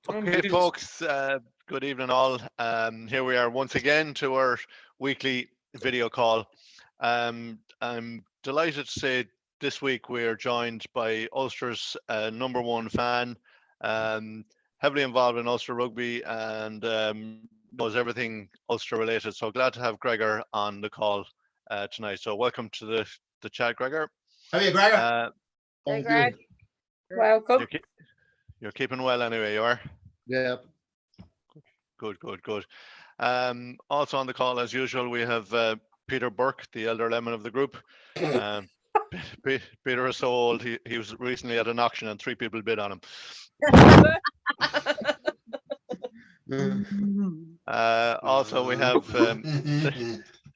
Okay, folks, good evening all. Here we are once again to our weekly video call. I'm delighted to say this week we are joined by Ulster's #1 fan, heavily involved in Ulster rugby and knows everything Ulster related. So glad to have Gregor on the call tonight. So welcome to the chat, Gregor. How are you, Gregor? Hey, Greg. Welcome. You're keeping well anyway, you are? Yeah. Good. Also on the call, as usual, we have Peter Burke, the elder lemon of the group. Peter is so old, he was recently at an auction and 3 people bid on him. Also, we have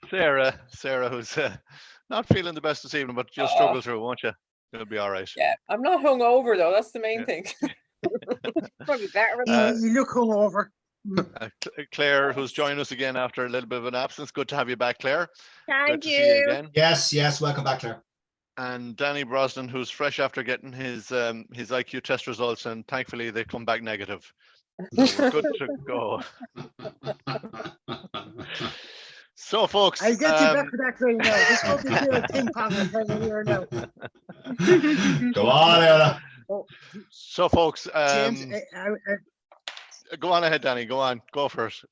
Sarah, who's not feeling the best this evening, but you'll struggle through, won't you? It'll be all right. Yeah, I'm not hungover though. That's the main thing. Probably better than you look hungover. Claire, who's joined us again after a little bit of an absence. Good to have you back, Claire. Thank Good to see you again. Yes, welcome back, Claire. And Danny Brosnan, who's fresh after getting his IQ test results, and thankfully they come back negative. So we're good to go. So, folks, I'll get you back to that right now. This won't be a ping pong here now. Go on, Ella. So, folks, James, go on ahead, Danny. Go first.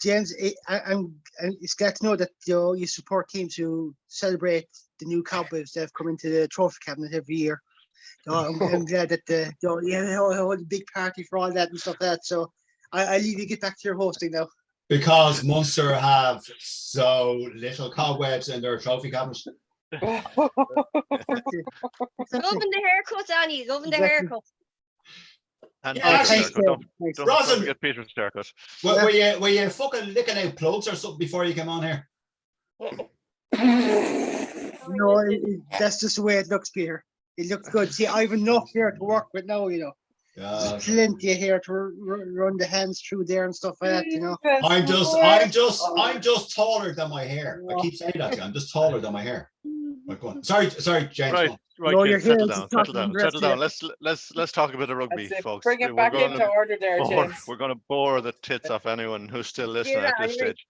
James, it's glad to know that you support teams who celebrate the new cowboys that have come into the trophy cabinet every year. I'm glad that you hold a big party for all that and stuff like that. So I leave you get back to your hosting now. Because Munster have so little cobwebs in their trophy cabinets. Loving the haircut, Annie. Loving the haircut. And Yeah, don't forget Peter's haircut. Were you fucking licking out plugs or something before you came on here? No, that's just the way it looks, Peter. It looks good. See, I've enough here to work with now, There's plenty of hair to run the hands through there and stuff like that, I'm just taller than my hair. I keep saying that to you. I'm just taller than my hair. Right, go on. Sorry, James. Right, No, kids, you're settle down. Let's talk a bit of rugby, folks. Bring it back into order there, James. We're going to bore the tits off anyone who's still listening at this stage.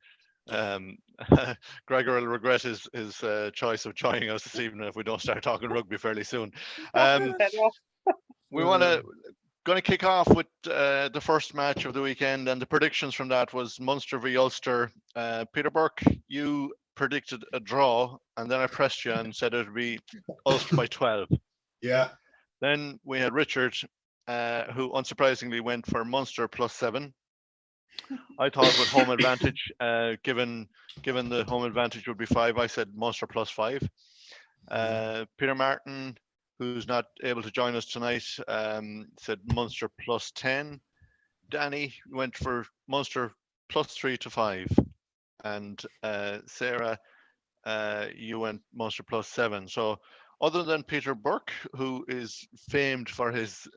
Gregor will regret his choice of joining us this evening if we don't start talking rugby fairly soon. We going to kick off with the first match of the weekend, and the predictions from that was Munster v Ulster. Peter Burke, you predicted a draw, and then I pressed you and said it would be Ulster by 12. Yeah. Then we had Richard, who unsurprisingly went for Munster +7. I thought with home advantage, given the home advantage would be 5, I said Munster +5. Peter Martin, who's not able to join us tonight, said Munster +10. Danny went for Munster +3 to 5. And Sarah, you went Munster +7. So other than Peter Burke, who is famed for his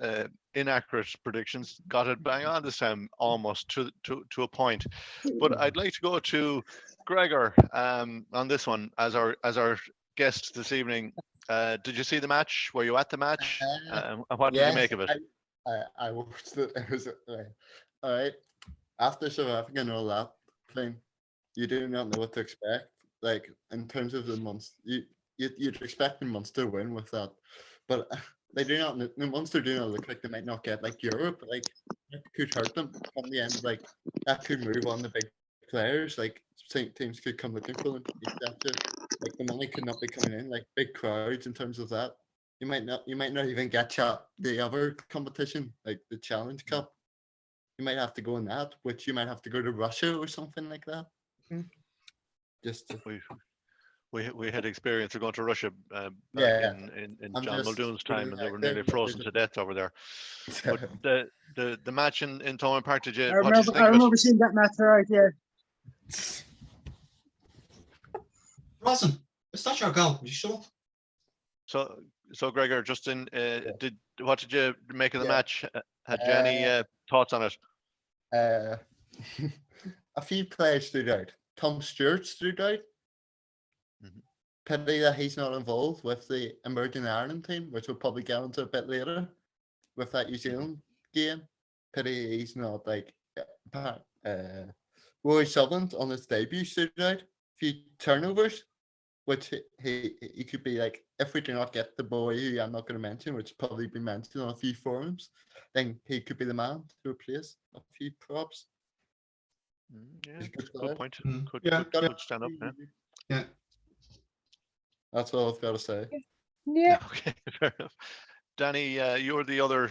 inaccurate predictions, got it bang on this time, almost to a point. But I'd like to go to Gregor on this one as our guest this evening. Did you see the match? Were you at the match? And what did you make of it? I watched it. It was all right. After South Africa and all that thing, you do not know what to expect. Like in terms of the Munster, you'd expect the Munster to win with that, but they do not. The Munster do not look like they might not get like Europe. Like that could hurt them from the end. Like that could move on the big players. Like teams could come looking for them. Like the money could not be coming in. Like big crowds in terms of that. You might not even get the other competition, like the Challenge Cup. You might have to go in that, which you might have to go to Russia or something like that. Just we had experience of going to Russia back in John Muldoon's time, and they were nearly frozen to death over there. But the match in Thomond Park, did you? I remember seeing that match, right? Yeah. Rosin, it's not your goal. You shut up. So Gregor, Justin, what did you make of the match? Had you any thoughts on it? A few players stood out. Tom Stewart stood out. pity that he's not involved with the emerging Ireland team, which we'll probably get into a bit later with that New Zealand game. Pity he's not like Roy Sutherland on his debut stood out, few turnovers, which he could be like, if we do not get the boy who I'm not going to mention, which probably been mentioned on a few forums, then he could be the man to replace a few props. Yeah, He's a good good player. point. Could, Yeah, could, yeah. could stand up. Yeah. Yeah. That's all I've got to say. Yeah. Okay, fair enough. Danny, you're the other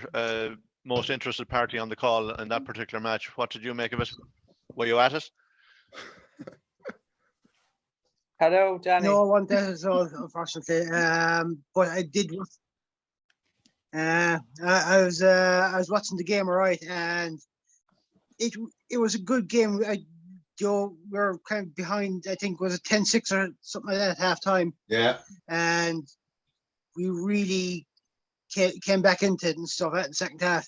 most interested party on the call in that particular match. What did you make of it? Were you at it? Hello, Danny. No, I want that as well, unfortunately. But I did. I was watching the game, all right, and it was a good game. We were kind of behind. I think was it 10-6 or something like that at halftime, Yeah. and we really came back into it and stuff at the second half.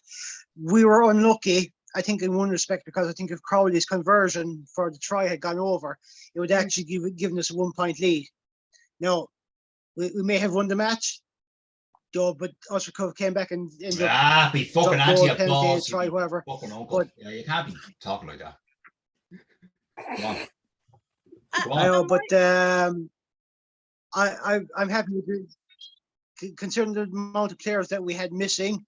We were unlucky, I think, in one respect, because I think if Crowley's conversion for the try had gone over, it would actually given us a 1 point lead. Now, we may have won the match, but Ulster came back and ended up Be fucking goal, anti penalty, applause. try, whatever. Fucking uncle. But- Yeah, you can't be talking like that. Go on. Go I on. know, but I'm happy with it, considering the amount of players that we had missing,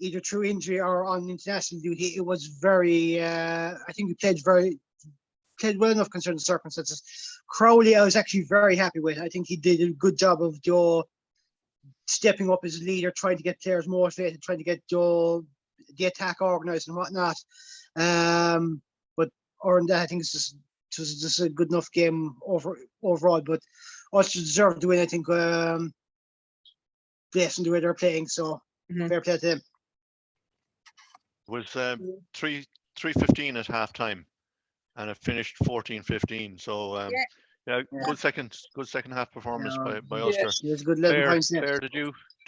either through injury or on international duty. It was very. I think we played well enough considering the circumstances. Crowley, I was actually very happy with. I think he did a good job of stepping up as a leader, trying to get players motivated, trying to get the attack organised and whatnot. But other than that, I think it was just a good enough game overall. But Ulster deserved to win. I think based on the way they're playing. So fair play to them. It was 3:15 at halftime, and it finished 14-15. So yeah, good second half performance by Yeah. Ulster. It was a good 11 points there. Claire, did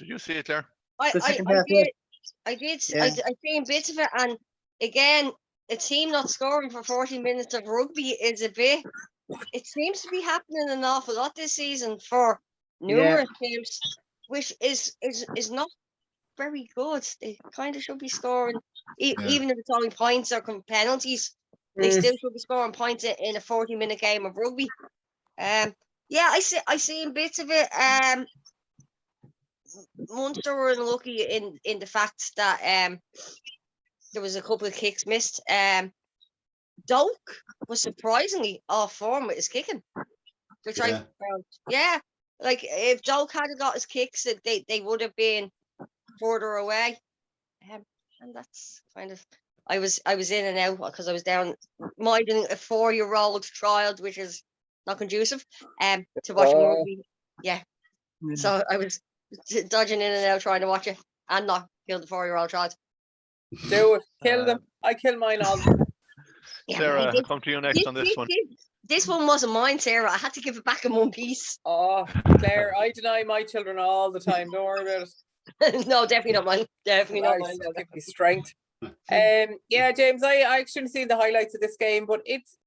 you see it, Claire? The second I half, did. I did. Yeah. I seen bits of it, and again, a team not scoring for 40 minutes of rugby is a bit. It seems to be happening an awful lot this season for numerous teams, which is not very good. They kind of should be scoring, even if it's only points or penalties. They still should be scoring points in a 40-minute game of rugby. Yeah, I seen bits of it. Munster were unlucky in the fact that there was a couple of kicks missed. Doak was surprisingly off form with his kicking, which I found. Yeah, like if Doak had got his kicks, they would have been further away. And that's kind of. I was in and out because I was down minding a 4-year-old child, which is not conducive to watching rugby. Yeah, so I was dodging in and out trying to watch it and not kill the 4-year-old child. Do it. Kill them. I kill mine all. Yeah, Sarah, I'll come to you next on this one. This one wasn't mine, Sarah. I had to give it back in one piece. Oh, Claire, I deny my children all the time. Don't worry about it. No, definitely not mine. Definitely not mine. I'll give me strength. Yeah, James, I actually seen the highlights of this game, but it's,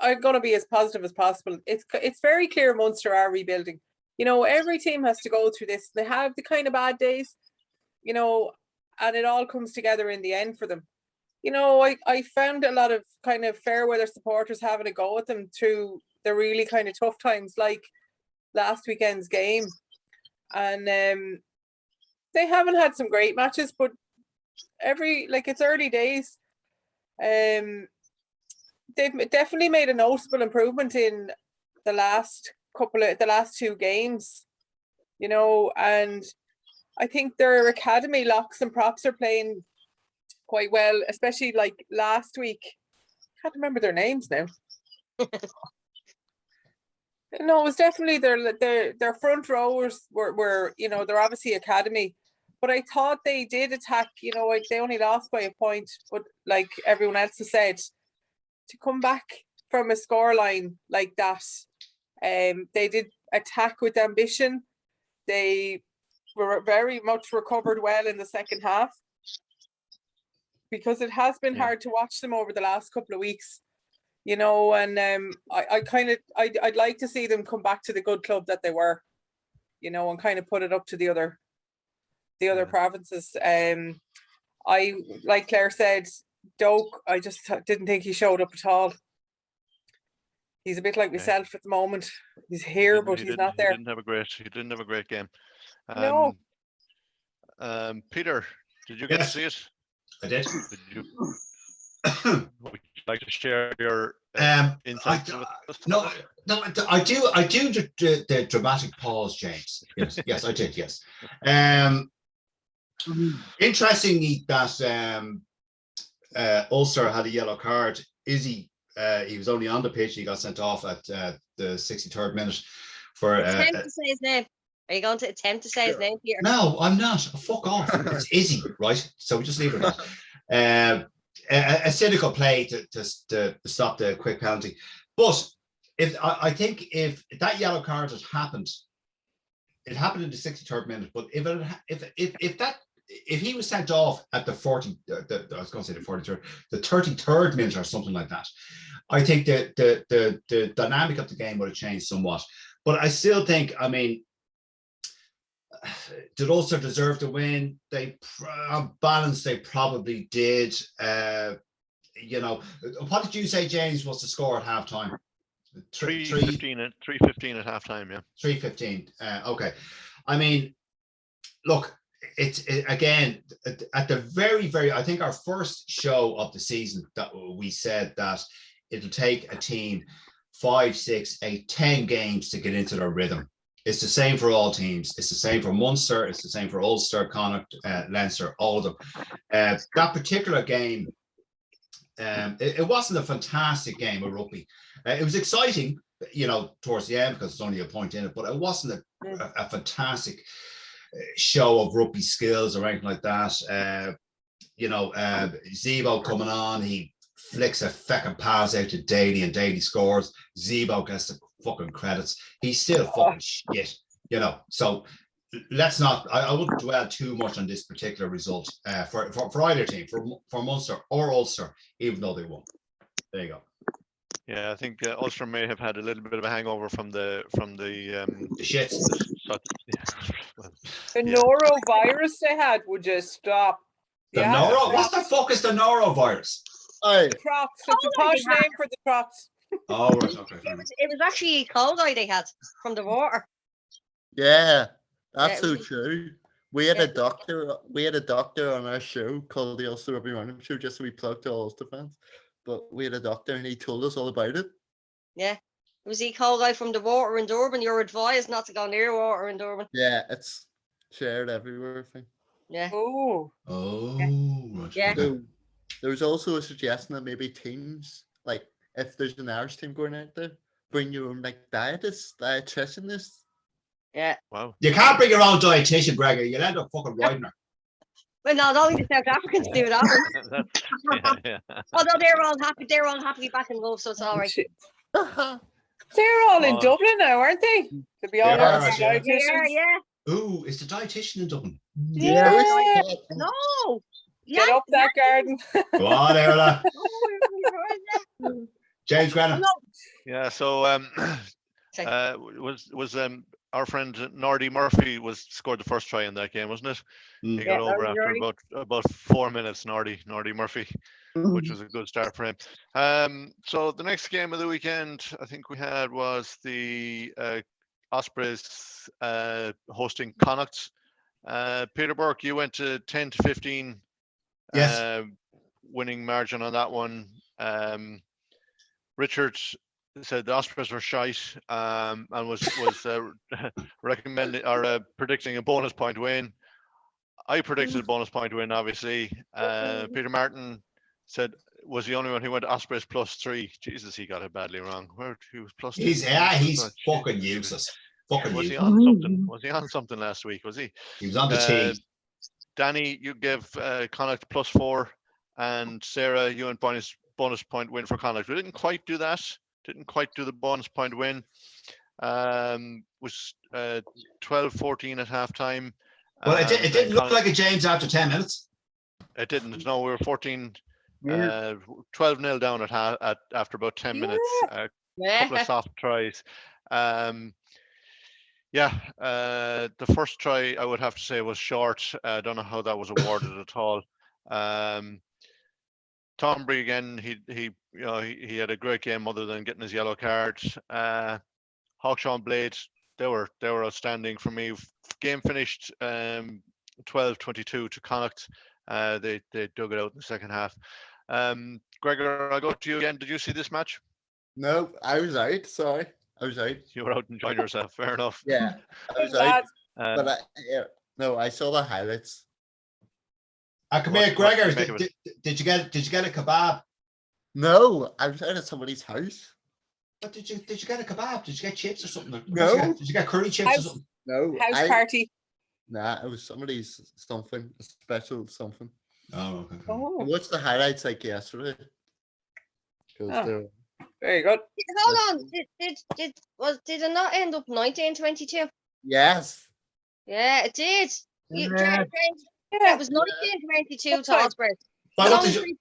I'm going to be as positive as possible. It's very clear Munster are rebuilding. Every team has to go through this. They have the kind of bad days, and it all comes together in the end for them. I found a lot of kind of fair weather supporters having a go at them through the really kind of tough times, like last weekend's game. And they haven't had some great matches, but it's early days. They've definitely made a noticeable improvement in the last 2 games, and I think their academy locks and props are playing quite well, especially like last week. Can't remember their names now. No, it was definitely their front rowers were they're obviously academy, but I thought they did attack. They only lost by a point, but like everyone else has said, to come back from a scoreline like that, they did attack with ambition. They were very much recovered well in the second half, because it has been hard to watch them over the last couple of weeks. you know, and I'd like to see them come back to the good club that they were, you know, and kind of put it up to the other provinces. I, like Claire said, Doak, I just didn't think he showed up at all. He's a bit like myself at the moment. He's here, but he's not there. He didn't have a great game. No. Peter, did you get to Yes. see it? I did. Would you like to share your insights? with us? No, I do the dramatic pause, James. Yes, I did. Yes. Interestingly, that Ulster had a yellow card. Izzy, he was only on the pitch. He got sent off at the 63rd minute for. Attempt to say his name. Are you going to attempt to say his name, Peter? No, I'm not. Fuck off. It's Izzy, right? So we just leave it at that. A cynical play to stop the quick penalty. But I think if that yellow card had happened, it happened in the 63rd minute. But if he was sent off at the 33rd minute or something like that, I think the dynamic of the game would have changed somewhat. But I still think, I mean, did Ulster deserve to win? They on balance, they probably did. You know, what did you say, James, was the score at halftime? 3:15 at halftime. Yeah. 3:15. Okay. I mean, look, it's again at the very. I think our first show of the season that we said that it'll take a team 5, 6, 8, 10 games to get into their rhythm. It's the same for all teams. It's the same for Munster. It's the same for Ulster, Connacht, Leinster, all of them. That particular game, it wasn't a fantastic game of rugby. It was exciting, you know, towards the end because there's only a point in it, but it wasn't a fantastic show of rugby skills or anything like that. You know, Zebo coming on, he flicks a fucking pass out to Daly and Daly scores. Zebo gets the fucking credits. He's still fucking shit, you know. So let's not. I wouldn't dwell too much on this particular result for either team, for Munster or Ulster, even though they won. There you go. Yeah, I think Ulster may have had a little bit of a hangover from the shits. The norovirus they had would just stop. The noro? What the fuck is the norovirus? The crops. It's a posh name for the crops. Oh, right, okay. It was actually coli they had from the water. Yeah, that's so true. We had a doctor. We had a doctor on our show called the Ulster Rugby Random Show, just so we plugged to all Ulster fans. But we had a doctor, and he told us all about it. Yeah, it was E. coli from the water in Durban. You're advised not to go near water in Durban. Yeah, it's shared everywhere. I think. Yeah. Oh. Right. Yeah. Okay. So there was also a suggestion that maybe teams, like if there's an Irish team going out there, bring your own like dietitianist. Yeah. Wow. You can't bring your own dietitian, Gregor. You'll end up fucking riding her. Well, not only the South Africans do that. Yeah. Although they're all happily back in love, so it's all right. They're all in Dublin now, aren't they? To be honest, Yeah. Ooh, is the dietitian in Dublin? Yeah. No. Get up that garden. Go on, Erla. James Grennan. Yeah. So was our friend Nordy Murphy scored the first try in that game, wasn't it? He got over after about 4 minutes. Nordy Murphy, which was a good start for him. So the next game of the weekend, I think we had was the Ospreys hosting Connacht. Peter Burke, you went to 10-15. Yes. Winning margin on that one. Richard said the Ospreys were shite and was recommending or predicting a bonus point win. I predicted a bonus point win, obviously. Peter Martin said was the only one who went Ospreys +3. Jesus, he got it badly wrong. He was +2. He's fucking useless. Was he on something? Was he on something last week? Was he? He was on the team. Danny, you give Connacht +4, and Sarah, you went bonus point win for Connacht. We didn't quite do that. Didn't quite do the bonus point win. Was 12-14 at halftime. Well, it didn't look like a James after 10 minutes. It didn't. No, we were 14 Yeah. 12-0 down after about 10 minutes. A couple of soft tries. The first try I would have to say was short. I don't know how that was awarded at all. Tombury again, he had a great game other than getting his yellow card. Hawkshaw and Blade, they were outstanding for me. Game finished 12-22 to Connacht. They dug it out in the second half. Gregor, I'll go to you again. Did you see this match? No, I was out. Sorry, I was out. You were out enjoying yourself. Fair enough. Yeah, I was Lad. out. But I saw the highlights. Come What- here, Gregor. what do you make of Did you get a kebab? No, I was out at somebody's house. What did you get a kebab? Did you get chips or something? What No. Did you get curry chips or House- something? No, House party. Nah, it was somebody's something, a special something. Oh, okay. I Oh, watched the highlights like yesterday. 'Cause Oh. they're- very good. Hold on. Did it not end up 1922? Yes. Yeah, it did. Yeah. It was 1922 That's to fine. Osprey.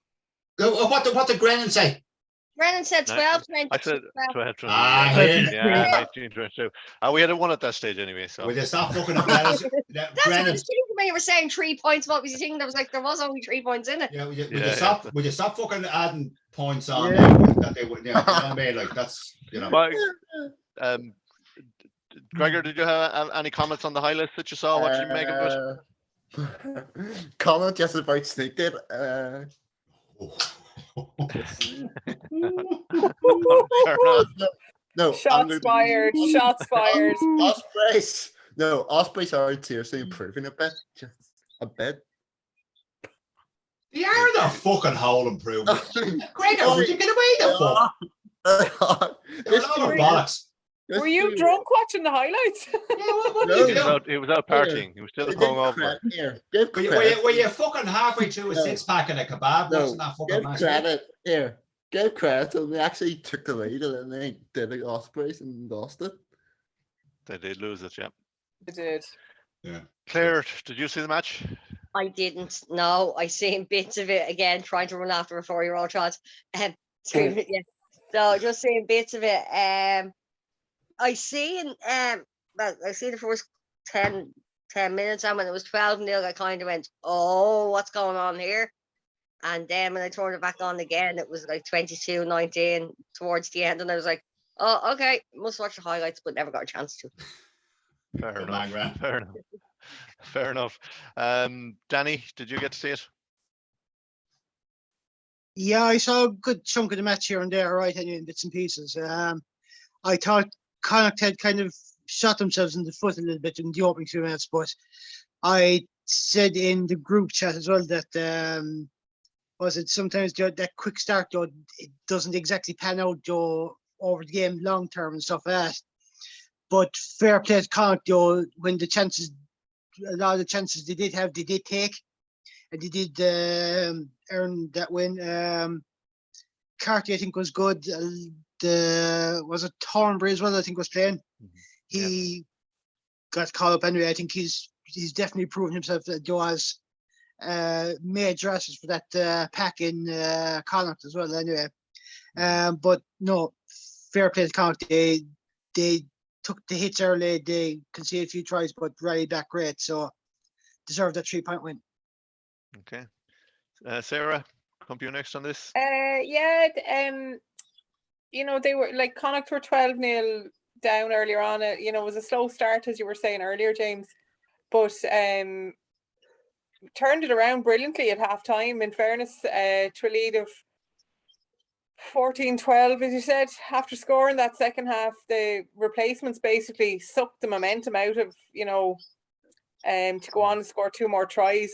Well, what did Brennan say? Brennan said No, 12, I said 12. 12-22. Ah, yeah, yeah. 19-22. We had a one at that stage anyway. So Will you stop looking at Brennan's? That's what I Brennan. was thinking when you were saying 3 points. What was you thinking? I was like, there was only 3 points in it. Yeah, will you Yeah, stop? Will you stop fucking adding points on Yeah. that they would? You know what I mean? Like that's Well, Gregor, did you have any comments on the highlights that you saw? What did you make of it? Colin just about sneaked it. Fair enough. No, Shots fired. Shots fired. Ospreys. No, Ospreys are seriously improving a bit. Just a bit. They are the fucking whole improvement. Gregor, would you get away the fuck? They're This all team- bollocks. Were you drunk watching the highlights? Yeah, what No, do you He was do? out partying. He was still hungover. Were you fucking halfway through a No. 6-pack and a kebab? No, Watching that fucking give match? credit here. Give credit to them. They actually took the lead and then they did the Ospreys and lost it. They did lose it, yeah. I did. Claire, did you see the match? I didn't. No, I seen bits of it again, trying to run after a 4-year-old child. Screaming at you. So just seeing bits of it. I seen the first 10 minutes, and when it was 12-0, I kind of went, oh, what's going on here? And then when I turned it back on again, it was like 22-19 towards the end, and I was like, oh, okay, must watch the highlights, but never got a chance to. Fair Good enough. man, Grant. Fair enough. Fair enough. Danny, did you get to see it? Yeah, I saw a good chunk of the match here and there, right, anyway, in bits and pieces. I thought Connacht had kind of shot themselves in the foot a little bit in the opening 2 minutes, but I said in the group chat as well that sometimes that quick start though it doesn't exactly pan out though over the game long term and stuff like that. But fair play to Connacht though, when a lot of the chances they did have, they did take, and they did earn that win. Carty, I think, was good. Was it Thornbury as well? I think was playing. He got caught up anyway. I think he's definitely proven himself that Joe has major assets for that pack in Connacht as well. Anyway, but no, fair play to Connacht. They took the hits early. They conceded a few tries, but rallied back great. So deserved that 3-point win. Okay. Sarah, come to you next on this. They were like Connacht were 12-0 down earlier on. It was a slow start, as you were saying earlier, James, but turned it around brilliantly at half time. In fairness, to a lead of 14-12, as you said, after scoring that second half, the replacements basically sucked the momentum out of to go on and score 2 more tries.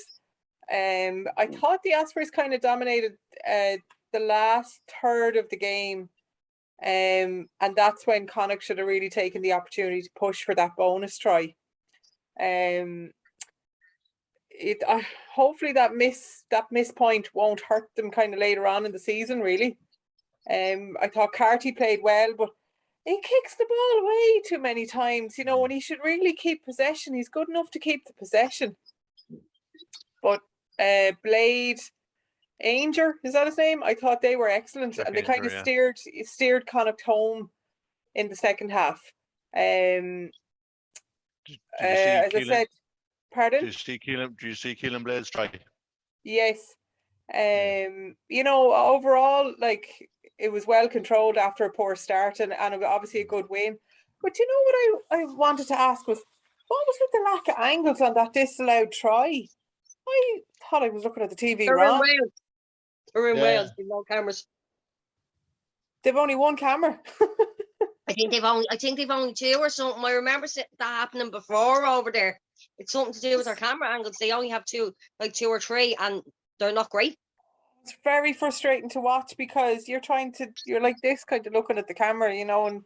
I thought the Ospreys kind of dominated the last third of the game. And that's when Connacht should have really taken the opportunity to push for that bonus try. Hopefully that miss point won't hurt them kind of later on in the season, really. I thought Carty played well, but he kicks the ball away too many times. When he should really keep possession, he's good enough to keep the possession. But Blade, Ainger, is that his name? I thought they were excellent, Jack and they kind of Ainger, steered Connacht home in the second half. Did you see As I Keelan? said, pardon? Did you see Keelan Blades try? Yes. You know, overall, like, it was well controlled after a poor start, and it was obviously a good win. But you know what I wanted to ask was, what was with the lack of angles on that disallowed try? I thought I was looking at the TV They're in wrong. Wales. They're in Yeah. Wales. They've no cameras. They've only one camera. I think they've only two or something. I remember that happening before over there. It's something to do with their camera angles. They only have two or three, and they're not great. It's very frustrating to watch because you're like this, kind of looking at the camera, you know, and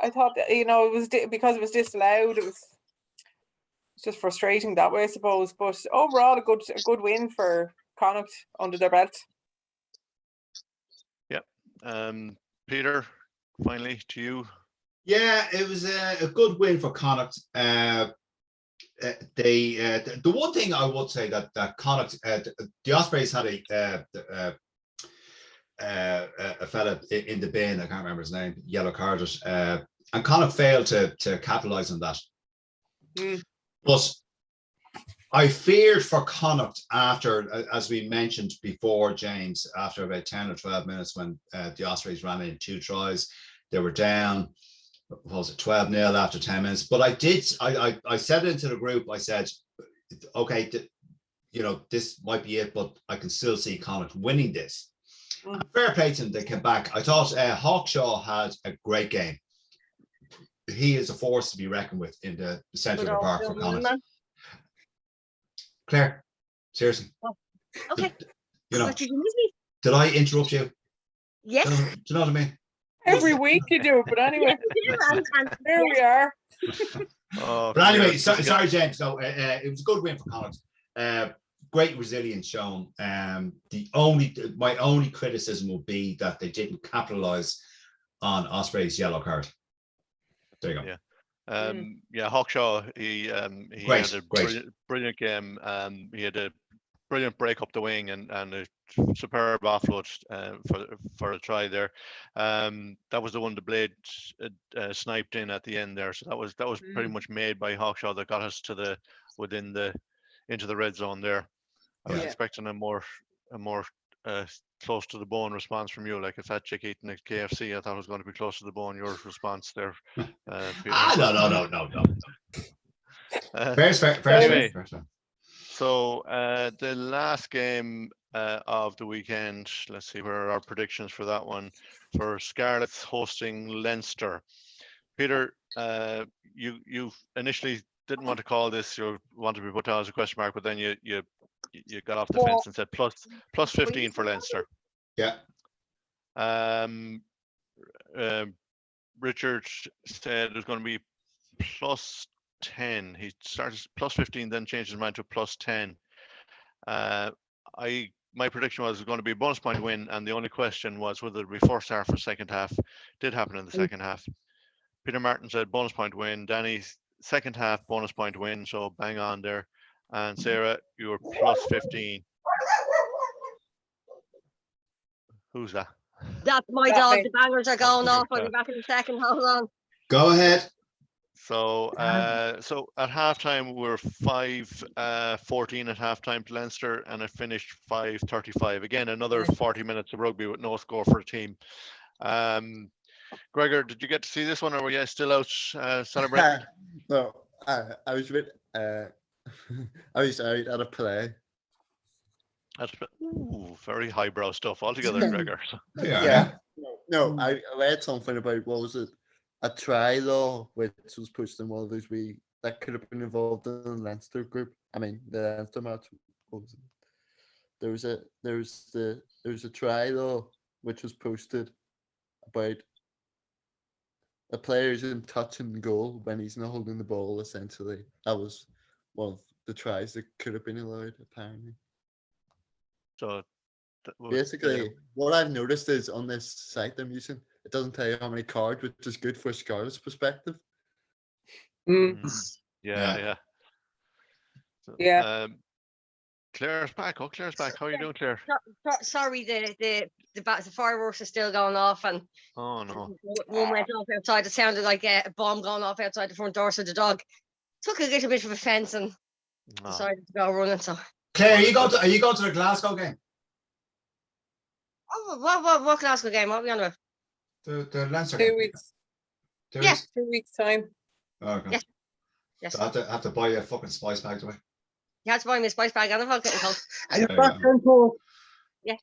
I thought that, you know, it was because it was disallowed. It's just frustrating that way, I suppose. But overall, a good win for Connacht under their belt. Peter, finally to you. Yeah, it was a good win for Connacht. The one thing I would say that Connacht, the Ospreys had a fella in the bin, I can't remember his name, yellow carded, and Connacht failed to capitalise on that. But I feared for Connacht after, as we mentioned before, James, after about 10 or 12 minutes when the Ospreys ran in 2 tries, they were down, what was it, 12-0 after 10 minutes. But I said it into the group, I said, okay, you know, this might be it, but I can still see Connacht winning this. Fair play to them, they came back. I thought Hawkshaw had a great game. He is a force to be reckoned with in the centre of the park for Connacht. Claire, seriously. Okay. You know, Did you miss me? did I interrupt you? Yes. Do you know what I mean? Every week you do, but anyway, and there we are. Oh, But anyway, Peter, sorry, James. No, it was a good win for Connacht. Great resilience shown. My only criticism would be that they didn't capitalise on Osprey's yellow card. There you go. Yeah. Hawkshaw, he Great, had a great. brilliant game. He had a brilliant break up the wing and a superb offload for a try there. That was the one the Blade sniped in at the end there. So that was pretty much made by Hawkshaw that got us to into the red zone there. I was expecting a more close to the bone response from you, like a fat chick eating a KFC. I thought it was going to be close to the bone. Your response there, Peter. No. Fair. So the last game of the weekend, let's see, where are our predictions for that one? For Scarlets hosting Leinster. Peter, you initially didn't want to call this, you wanted to be put down as a question mark, but then you got off the fence and said plus 15 for Leinster. Yeah. Richard said it was going to be plus 10. He started plus 15, then changed his mind to plus 10. My prediction was going to be a bonus point win, and the only question was whether it would be first half or second half. Did happen in the second half. Peter Martin said bonus point win. Danny, second half bonus point win, so bang on there. And Sarah, you were plus 15. Who's that? That's my dog. The bangers are going off. I'll be back in a second. Hold on. Go ahead. So at halftime we were 5-14 at halftime to Leinster, and it finished 5-35. Again, another 40 minutes of rugby with no score for a team. Gregor, did you get to see this one, or were you still out celebrating? No, I was with I was out at a play. That's very highbrow stuff altogether, Gregor. Yeah. No, I read something about, what was it? A try law which was pushed in one of those that could have been involved in the Leinster group. I mean, the Leinster match. What was it? There was a try law which was posted about a player's in touching the goal when he's not holding the ball. Essentially, that was one of the tries that could have been allowed, apparently. So basically, what I've noticed is on this site I'm using, it doesn't tell you how many cards, which is good for Scarlet's perspective. Yeah. So, Claire's back. Oh, Claire's back. How are you doing, Claire? Sorry, the fireworks are still going off, and Oh no. one went off outside. It sounded like a bomb going off outside the front door. So the dog took a little bit of offence and Oh. decided to go running. So, Claire, are you going to the Glasgow game? what Glasgow game? What are we on about? The Leinster 2 game? weeks. 2 Yeah. weeks? 2 weeks time. Oh, okay. Yes. Yes, So I have to buy you a fucking spice bag, do I? you had to buy me a spice bag and a vodka and coke. And the There you first go. one, Paul. Yeah.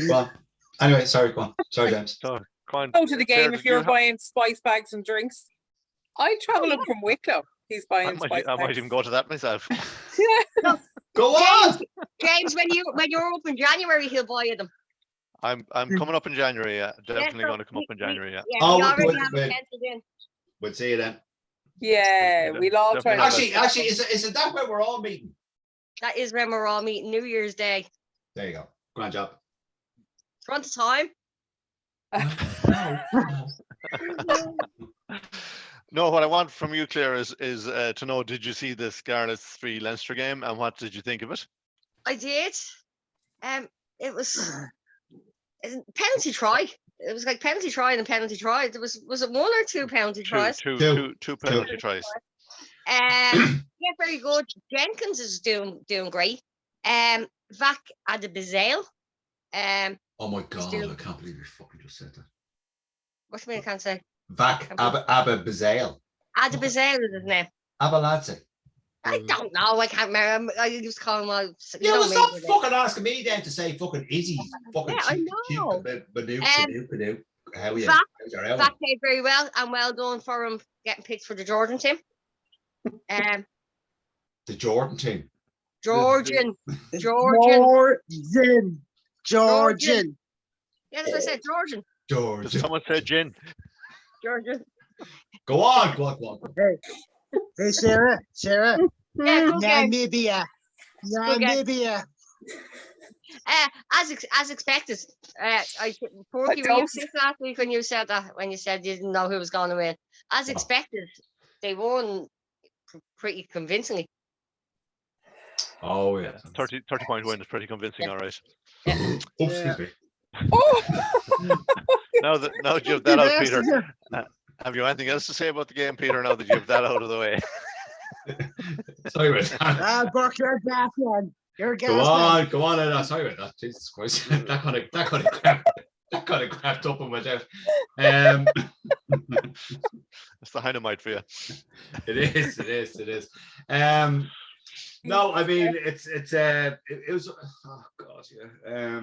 Well, anyway, sorry, go on. Sorry, James. So, come on. Go to the Claire, game did if you're you have- buying spice bags and drinks. I travel up from Wicklow. He's I buying spice might bags. even go to that myself. Yeah. Go on! James, when you're up in January, he'll buy you them. I'm coming up in January. Yeah, definitely so going to come up in January. Yeah. Yeah, Oh, we already wait, have wait. it penciled in. We'll see you then. Yeah, we'll all try. Definitely. Actually, is it that where we're all meeting? That is when we're all meeting New Year's Day. There you go. Grand job. Front of time. No, what I want from you, Claire, is to know: did you see the Scarlets v Leinster game, and what did you think of it? I did. It was a penalty try. It was like penalty try and a penalty try. There was it 1 or 2 penalty tries? Two penalty tries. Yeah, very good. Jenkins is doing great. Vac Adebizale. Oh my God, Still- I can't believe you fucking just said that. What do you mean I can't say? Vac Abba Bazale. Adebizale is his name. Abaladze. I don't know. I can't remember. I used to call him. Yeah, know well, me stop with it. fucking asking me then to say fucking Izzy. Fucking Yeah, I know. Badoo. How are you? Vac- How's your Ellen? Vac played very well, and well done for him getting picked for the Georgian team. The Jordan team. Georgian. Georgian. Yeah, that's what I said. Georgian. Did Georgia. someone say gin? Georgian. Go on. Hey, Sarah. Yeah, good game. Namibia. As expected. Porky, were you don't. sick last week when you said that? When you said you didn't know who was going to win? As Oh. expected, they won pretty convincingly. Oh, yeah. 30-point win is pretty convincing. Yeah. All right. Oops, excuse me. Oh, Now that you have that out, Peter, have you anything else to say about the game, Peter? Now that you have that out of the way. Sorry about that. Burke, you're a gas man. You're a gas man. Go on. No, sorry about that. Jesus Christ. that kind of cracked up and went out. It's the dynamite for you. It is. No, I mean it was. Oh God, yeah.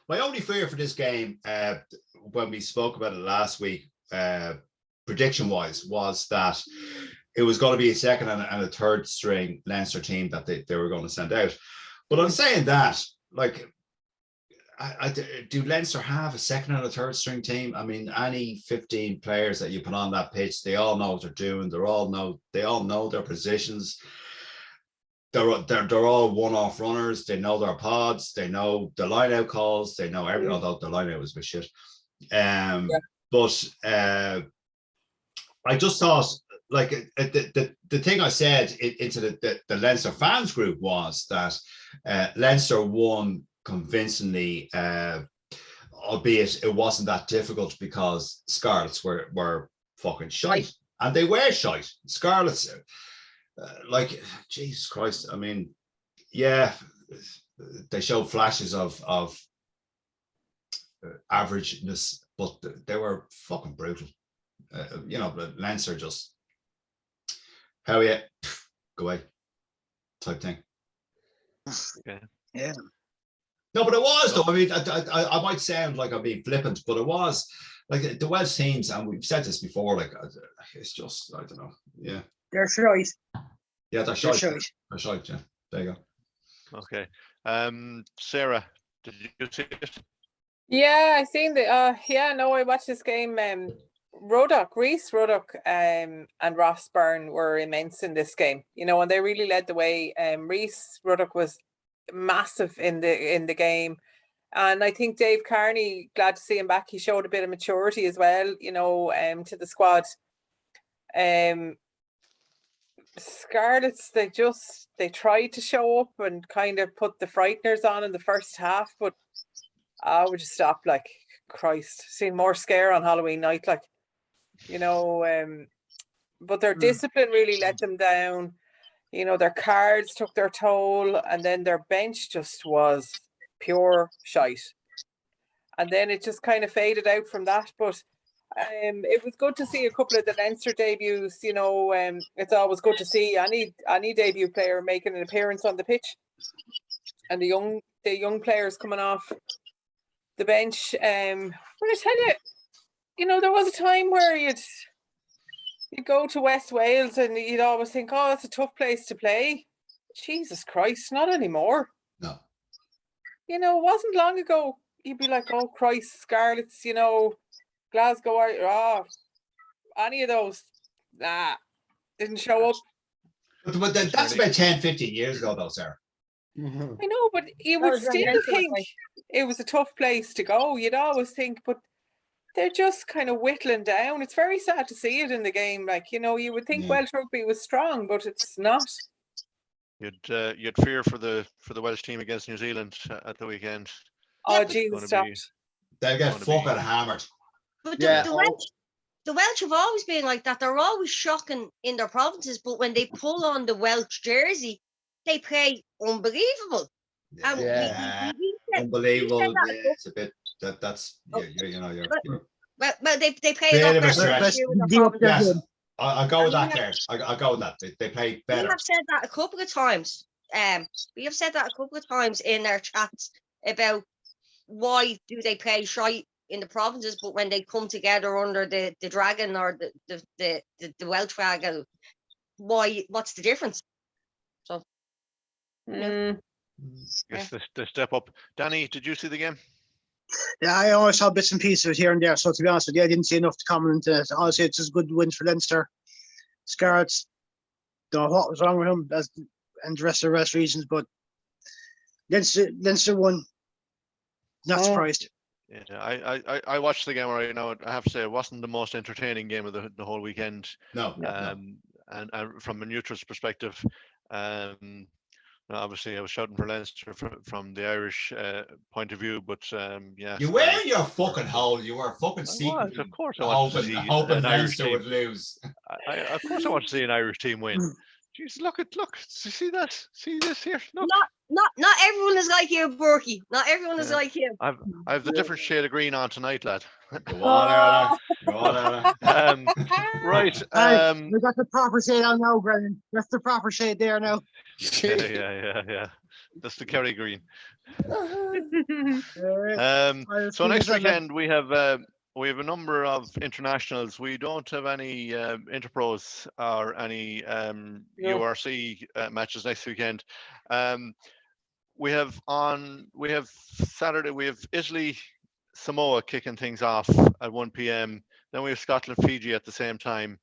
My only fear for this game, when we spoke about it last week, prediction wise, was that it was going to be a second and a third string Leinster team that they were going to send out. But I'm saying that, like, do Leinster have a second and a third string team? I mean, any 15 players that you put on that pitch, they all know what they're doing. They all know their positions. They're all one-off runners. They know their pods. They know the line-out calls. They know everything. Although the line-out was a bit shit. But I just thought, like, the thing I said into the Leinster fans group was that Leinster won convincingly, albeit it wasn't that difficult because Scarlets were fucking shite, and they were shite. Scarlets, like, Jesus Christ, I mean, yeah, they showed flashes of averageness, but they were fucking brutal. But Leinster just, hell yeah, go away type thing. Okay. Yeah. No, but it was though. I mean, I might sound like I'm being flippant, but it was like the Welsh teams, and we've said this before. Like, it's just, I don't know. Yeah, They're shite. yeah, they're They're shite. shite. They're shite. Yeah, there you go. Okay. Sarah, did you see it? yeah, I seen the. I watched this game. Reese Ruddock, and Ross Byrne were immense in this game. And they really led the way. Reese Ruddock was massive in the game, and I think Dave Carney, glad to see him back. He showed a bit of maturity as well, to the squad. Scarlets, they tried to show up and kind of put the frighteners on in the first half, but I would just stop. Like, Christ, seen more scare on Halloween night, like, you know. But their discipline really let them down. You know, their cards took their toll, and then their bench just was pure shite. And then it just kind of faded out from that. But it was good to see a couple of the Leinster debuts. You know, it's always good to see any debut player making an appearance on the pitch, and the young players coming off the bench. But I tell you, you know, there was a time where you'd go to West Wales and you'd always think, oh, it's a tough place to play. Jesus Christ, not anymore. No. You know, it wasn't long ago. You'd be like, oh, Christ, Scarlets, you know, Glasgow, any of those, didn't show up. But that's about 10, 15 years ago, though, Sarah. I know, but you That would was very still nice of think it was a tough place to go. You'd always think, but they're just kind of whittling down. It's very sad to see it in the game. Like, you know, you would think Welsh rugby was strong, but it's not. You'd fear for the Welsh team against New Zealand at the weekend. Oh, but- Jesus, stopped. They get Gonna fucking be- hammered. But Yeah. the Welsh have always been like that. They're always shocking in their provinces, but when they pull on the Welsh jersey, they play unbelievable. And Yeah. we said Unbelievable. that- Yeah, it's a bit that's you know you're well, they play Bit a lot of a better stretch. this year with their Deal with their provinces. yes. I'll go with I that, mean, Gareth. I'll go with that. They play We better. have said that a couple of times. We have said that a couple of times in our chats about why do they play shite in the provinces, but when they come together under the dragon or the Welsh flag, what's the difference? So Mm. Guess the step up. Danny, did you see the game? Yeah, I always saw bits and pieces of it here and there. So to be honest with you, I didn't see enough to comment into it. Honestly, it's just good wins for Leinster. Scarlets, don't know what was wrong with him and the rest of the West regions, but Leinster won. Not surprised. Yeah, I watched the game right now. I have to say it wasn't the most entertaining game of the whole weekend. No. And from a neutral's perspective, obviously I was shouting for Leinster from the Irish point of view, but yeah. You were in your fucking hole. You were fucking secretly Of course, I want to see hoping an Irish Leinster team. would lose. Of course, I want to see an Irish team win. Jeez, look! See that? See this here? Look. not everyone is like you, Borky. Not everyone is like you. I have the different shade of green on tonight, lad. Go on, Erla. Go on, Erla. Right. Aye, we got the proper shade on now, Brendan. That's the proper shade there now. Yeah. That's the Kerry green. Uh, So next weekend we have a number of internationals. We don't have any interpros or any URC matches next weekend. We have Saturday. We have Italy, Samoa kicking things off at 1 p.m. Then we have Scotland, Fiji at the same time.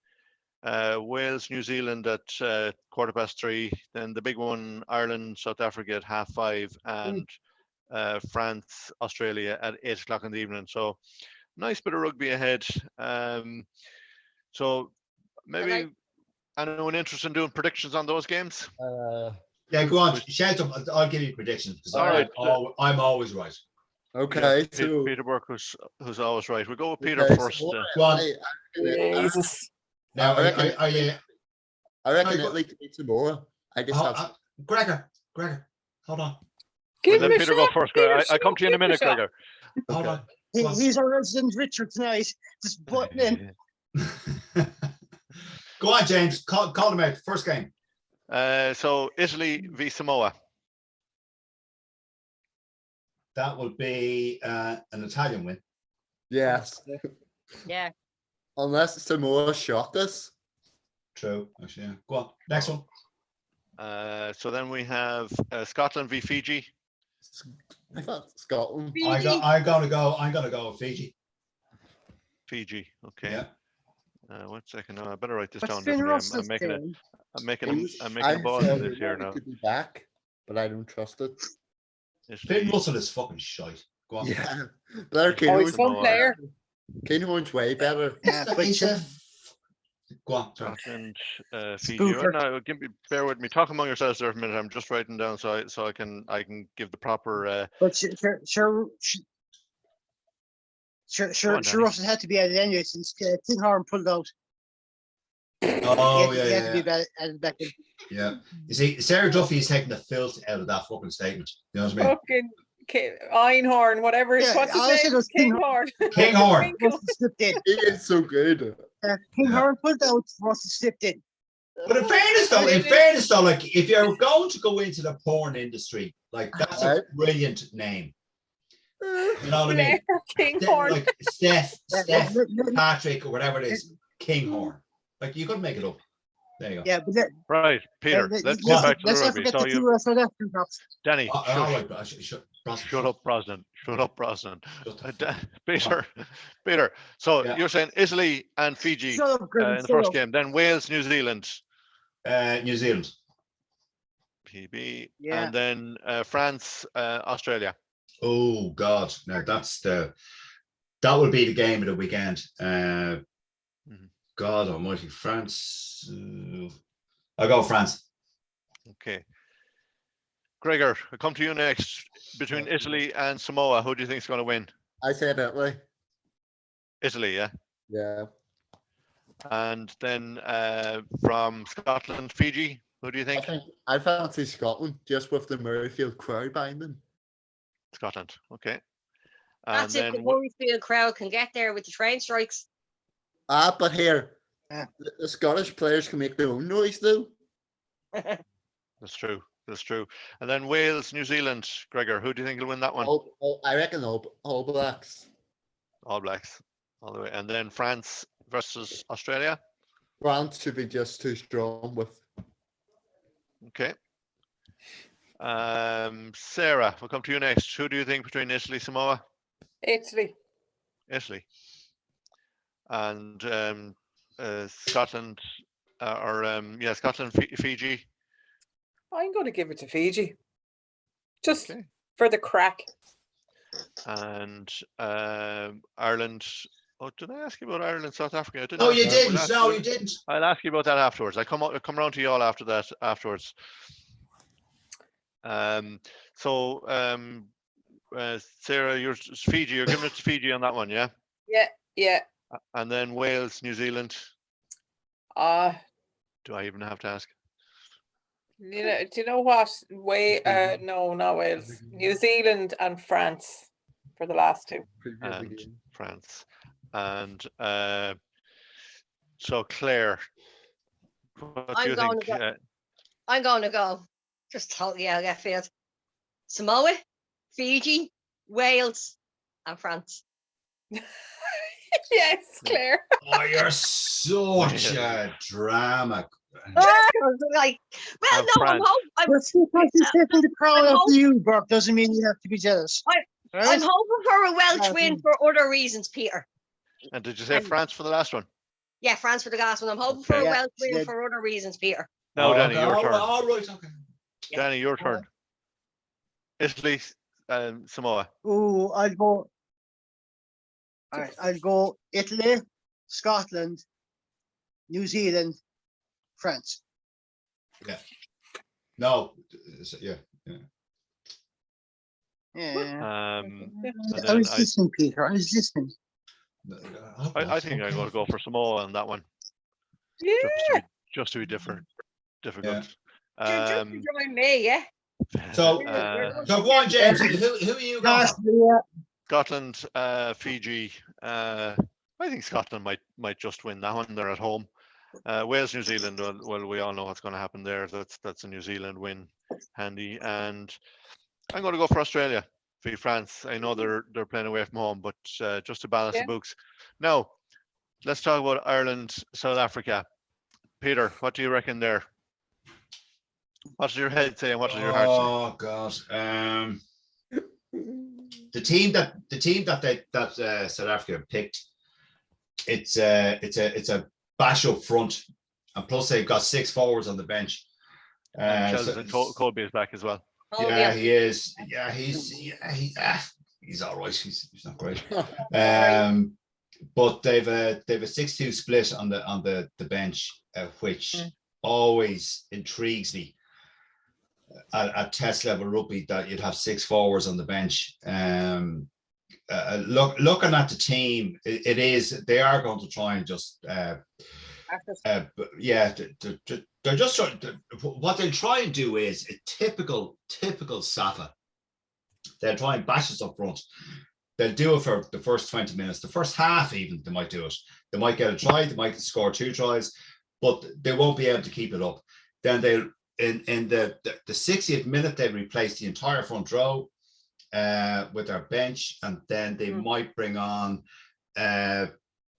Wales, New Zealand at 3:15. Then the big one, Ireland, South Africa at 5:30, and France, Australia at 8 o'clock in the evening. So nice bit of rugby ahead. So maybe anyone interested in doing predictions on those games? Yeah, go on. Shout them. I'll give you predictions because All right. I'm always right. Okay, so Peter Burke, who's always right. We'll go with Peter okay, first. so Go on. Jesus. Now, I reckon- are you? I reckon go- Italy can beat Samoa. I just have Gregor, hold on. Give Let him a Peter go shot, first, Peter, Gregor. I come to you in a give him minute, shot. Gregor. Hold on. He's our resident Richard tonight. Just butting in. Go on, James. Call them out. First game. So Italy v Samoa. That will be an Italian win. yes. Yeah. Unless Samoa shocked us. True. Actually, yeah. Go on. Next one. So then we have Scotland v Fiji. I thought Scotland. I'm gonna go with Fiji. Fiji. Okay. Yeah. 1 second. No, I better write this What's down Finn differently. Russell's I'm making team? I'm making I a ball said in this here now. to be back, but I don't trust it. Finn Italy. Russell is fucking shite. Go on. Yeah. Better Oh, Oh, he's Kane a fun player. Horn's way better. Yeah, but He's a Go on. Sorry. Scotland, Fiji. Spooker. No, bear with me. Talk among yourselves there for a minute. I'm just writing down so I can give the proper. But sure, Go on, Danny. Russell had to be added anyway since Kinghorn pulled out. Oh, he had to be added back in. Yeah. You see, Sarah Duffy is taking the filth out of that fucking statement. You know what I mean? Fucking Einhorn, whatever. Yeah, What's his all I said name? was Kinghorn. Kinghorn. Russell slipped in. He is so good. Kinghorn pulled out, Russell slipped in. But in fairness though, like if you're going to go into the porn industry, like that's a brilliant name. You know what I mean? Kinghorn. Like Steph Yeah, Patrick or whatever it is, Kinghorn. Like you couldn't make it up. There you go. Yeah, but Right, Peter. Let's get let's back to the not rugby. forget So the you, two South African props. Danny, All shush. right, Shut up, Brosnan. Shut up, Brosnan. Shut the Peter. So Yeah. you're saying Italy and Fiji Shut up, in Griffin, the shut first up. game, then Wales, New Zealand, New Zealand. PB, Yeah. and then France, Australia. Oh God, now that will be the game of the weekend. God Almighty, France. I'll go France. Okay. Gregor, I'll come to you next. Between Italy and Samoa, who do you think is going to win? I said Italy. Italy, yeah. Yeah. And then from Scotland, Fiji, who do you think? I fancy Scotland just with the Murrayfield crowd behind them. Scotland, okay. And That's if the then Murrayfield crowd can get there with the train strikes. But here, Yeah. the Scottish players can make their own noise though. that's true. That's true. And then Wales, New Zealand, Gregor, who do you think will win that one? I reckon all Blacks. All Blacks, all the way. And then France versus Australia. France should be just too strong with. Okay. Sarah, we'll come to you next. Who do you think between Italy, Samoa? Italy. Italy. And Scotland, Scotland, Fiji. I'm going to give it to Fiji. Just Okay. for the crack. And Ireland. Oh, did I ask you about Ireland, South Africa? I didn't. No, ask you that. didn't. We'll No, you didn't. I'll ask you about that afterwards. I come around to you all after that afterwards. Sarah, you're Fiji. You're giving it to Fiji on that one, yeah? Yeah. And then Wales, New Zealand. Do I even have to ask? You know, do you know what? No, not Wales. New Zealand and France for the last two. And France. And so Claire, what do you think? I'm going to go. Just totally out of left field. Samoa, Fiji, Wales, and France. Yes, Claire. Oh, you're such a drama. I was like, well, And no, France. Just because he's taking the crown off you, Burke, doesn't mean you have to be jealous. I'm hoping for a Welsh win for other reasons, Peter. And did you say France for the last one? Yeah, France for the last one. I'm hoping for a Okay. Welsh win Yeah. for other reasons, Peter. No, Danny, your turn. All right, okay. Yeah. Danny, your turn. Italy, Samoa. Oh, I'll go. All right, I'll go Italy, Scotland, New Zealand, France. No, yeah. Yeah. And I then was listening, Peter. I was listening. I think I'm going to go for Samoa on that one, Yeah. just to be difficult. Just join me, yeah? So go on, James. Who are you going for? Yeah. Scotland, Fiji. I think Scotland might just win that one. They're at home. Wales, New Zealand. Well, we all know what's going to happen there. That's a New Zealand win, handy. And I'm going to go for Australia v France. I know they're playing away from home, but just to balance the books. Now, let's talk about Ireland, South Africa. Peter, what do you reckon there? What does your head say and what does your heart say? Oh God. The team that South Africa picked, it's a bash up front, and plus they've got 6 forwards on the bench. And Colby is back as well. Oh, Yeah, he is. Yeah, he's all right. He's not great. but they've a 6-2 split on the bench, which always intrigues me at test level rugby, that you'd have 6 forwards on the bench. Looking at the team, they are going to try and just they're just trying what they'll try and do is a typical Safa. They'll try and bash us up front. They'll do it for the first 20 minutes, the first half even. They might do it. They might get a try, they might score 2 tries, but they won't be able to keep it up. Then they'll in the 60th minute, they replace the entire front row with their bench, and then they might bring on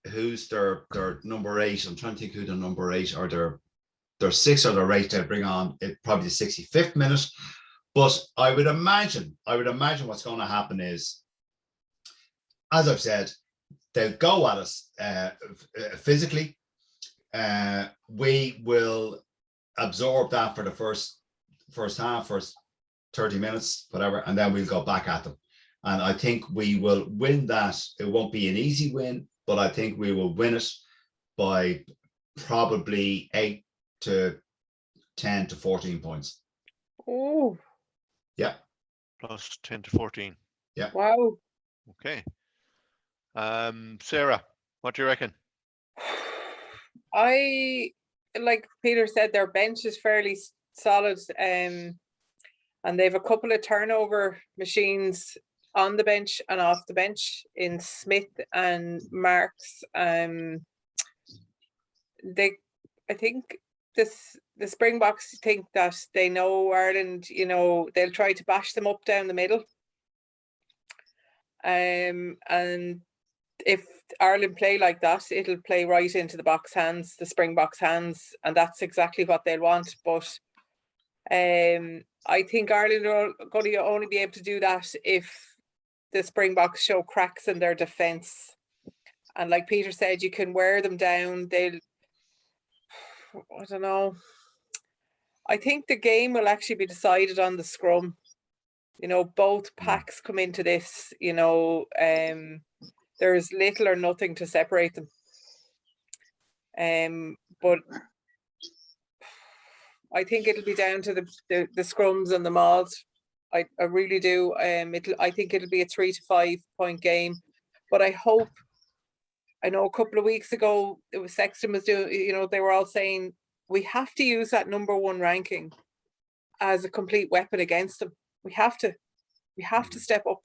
who's their number 8. I'm trying to think who the number 8 or their 6 or their 8 they'll bring on it probably the 65th minute. But I would imagine what's going to happen is, as I've said, they'll go at us physically. We will absorb that for the first half, first 30 minutes, whatever, and then we'll go back at them. And I think we will win that. It won't be an easy win, but I think we will win it by probably 8 to 10 to 14 points. Oh. Yeah. Plus 10 to 14. Yeah. Wow. Okay. Sarah, what do you reckon? I, like Peter said, their bench is fairly solid, and they have a couple of turnover machines on the bench and off the bench in Smith and Marks. I think the Springboks think that they know Ireland, they'll try to bash them up down the middle. And if Ireland play like that, it'll play right into the Boks hands, the Springboks hands, and that's exactly what they'll want. But I think Ireland are going to only be able to do that if the Springboks show cracks in their defence. And like Peter said, you can wear them down. I don't know. I think the game will actually be decided on the scrum. Both packs come into this, there's little or nothing to separate them. But I think it'll be down to the scrums and the mauls. I really do. I think it'll be a 3 to 5 point game. But I know a couple of weeks ago, it was Sexton was doing, they were all saying, we have to use that number 1 ranking as a complete weapon against them. We have to step up.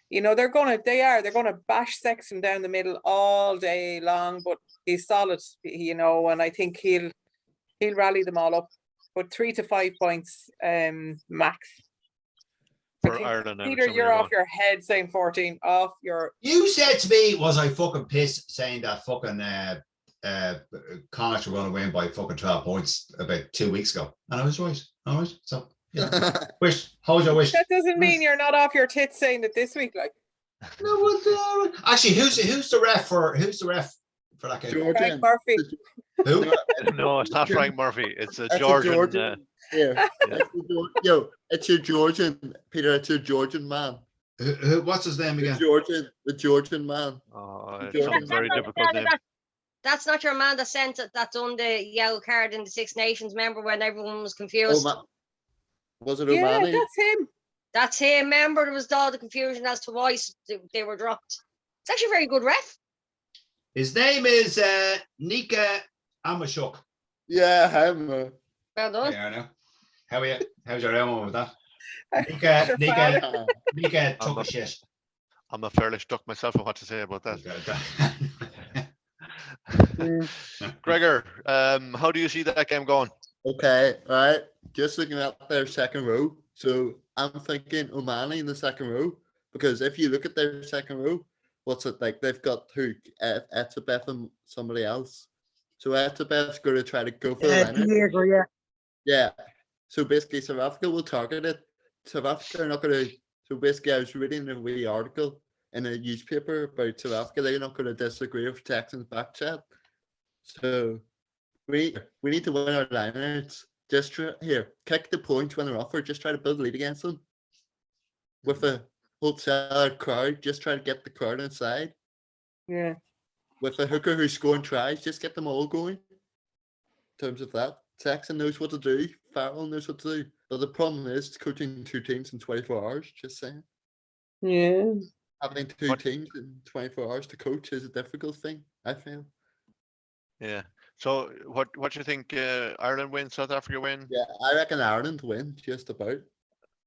They're gonna bash Sexton down the middle all day long, but he's solid, and I think he'll rally them all up. But 3 to 5 points, max. For Ireland. Peter, you're off your head saying 14. Off your. You said to me, was I fucking pissed saying that fucking Connacht were going to win by fucking 12 points about 2 weeks ago, and I was right. All right, so hold your wish. That doesn't mean you're not off your tits saying it this week, like. No, actually, who's the ref for that game? Frank Murphy. Who? No, it's not Frank Murphy. It's a Georgian. Yeah. It's a Georgian, Peter. It's a Georgian man. What's his name again? The Georgian man. Oh, it's some very difficult name. That's not your man that sent it, that done the yellow card in the Six Nations. Remember when everyone was confused? Was it Yeah, O'Malley? that's him. That's him. Remember, there was all the confusion as to why they were dropped. It's actually a very good ref. His name is Nika Amashuk. Yeah, him. Well done. Yeah, I know. How are you? How's your elmo with that? Your father. Nika took a shit. I'm a fairly stuck myself on what to say about that. Gregor, how do you see that game going? Okay, right. Just looking at their second row. So I'm thinking O'Malley in the second row, because if you look at their second row, what's it like? They've got who? Etzebeth and somebody else. So Etzebeth's going to try to go for the Diego, yeah. Yeah. So basically, South Africa will target it. South Africa are not going to. So basically, I was reading a wee article in a newspaper about South Africa. They're not going to disagree with Texans back chat. So we need to win our lineouts. Just kick the points when they're offered. Just try to build a lead against them with a wholesale crowd. Just try to get the crowd inside. Yeah. with a hooker who's scoring tries, just get them all going. In terms of that, Saxon knows what to do. Farrell knows what to do. But the problem is coaching 2 teams in 24 hours. Just saying, Yeah. having 2 What- teams in 24 hours to coach is a difficult thing, I feel. Yeah. So what do you think? Ireland win, South Africa win? Yeah, I reckon Ireland win just about.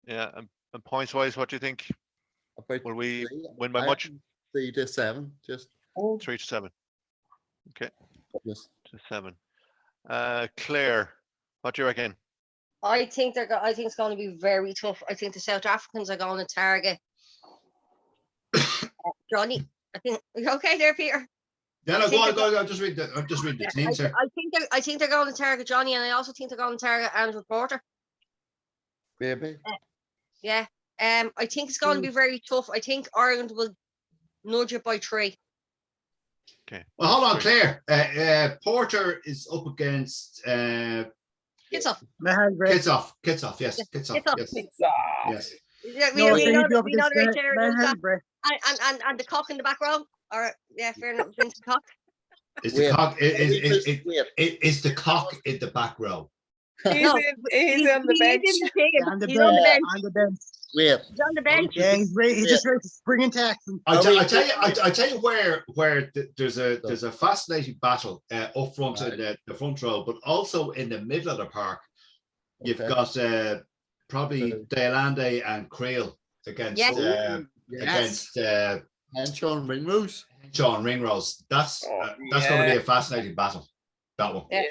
Yeah. And points wise, what do you think? About Will we 3. win by I much? reckon 3-7. Just 3-7. just 7. Claire, what do you reckon? I think I think it's going to be very tough. I think the South Africans are going to target Johnny. I think. Are you okay there, Peter? Yeah, I no, think go on. I'm just reading the teams here. I think they're going to target Johnny, and I also think they're going to target Andrew Porter. maybe. Yeah. I think it's going to be very tough. I think Ireland will nudge it by 3. Okay. Well, hold on, Great. Claire. Porter is up against It's off. Mahal, right? Kids off. Yes, Kids off. Kids off. Yes. It's off. Yes. Yeah, No, we so know he'd be up we know against the right player who's Mahal, that. right? And the cock in the back row. Or yeah, fair enough. Vincent Cock. Is the Wait, cock wait. is the cock in the back row? He's No, he's on the he bench. is in the thing. On the He's on the bench. bench. On the bench. Wait, He's on the bench. Yeah, he's ready. He's just ready to spring and tackle. I Are we- tell you where there's a fascinating battle up front in the front row, but also in the middle of the park. You've Okay. got probably So- Deolande and Creel against Yes. Yes. against And Sean Ringrose. John Ringrose. That's Oh, that's going to yeah. be a fascinating battle. That one. Yeah.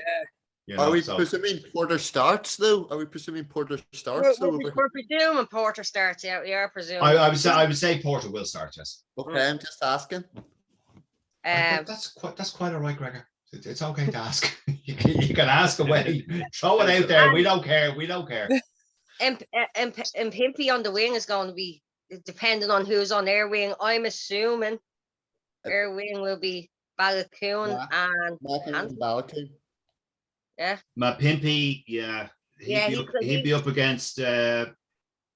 You Are know, we so- presuming Porter starts though? Are we presuming Porter starts though? We're presuming Porter starts out. We are presuming. I would say Porter will start. Yes. Okay, I'm just asking. That's quite all right, Gregor. It's okay to ask. You can ask away. Throw it out there. We don't care. We don't care. And Pimpy on the wing is going to be depending on who's on air wing. I'm assuming air wing will be Balakoon and Malcolm Hansen. Balakoon. My Pimpy, yeah, he'd be up against.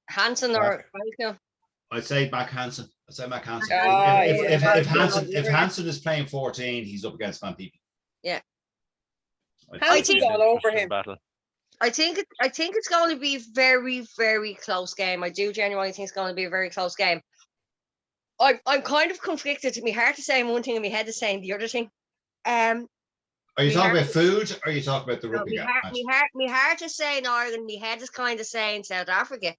Hansen or Balakoon. I'd say Mac Hansen. I'd say Mac Hansen. Ah, if yeah. Hansen is playing 14, he's up against Van Pepe. Yeah. Hansen's all over him. Battle. I think it's going to be very, very close game. I do genuinely think it's going to be a very close game. I'm kind of conflicted. My heart is saying one thing and my head is saying the other thing. Are you We talking have- about food or are you talking about the No, rugby my match? heart is saying Ireland. My head is kind of saying South Africa.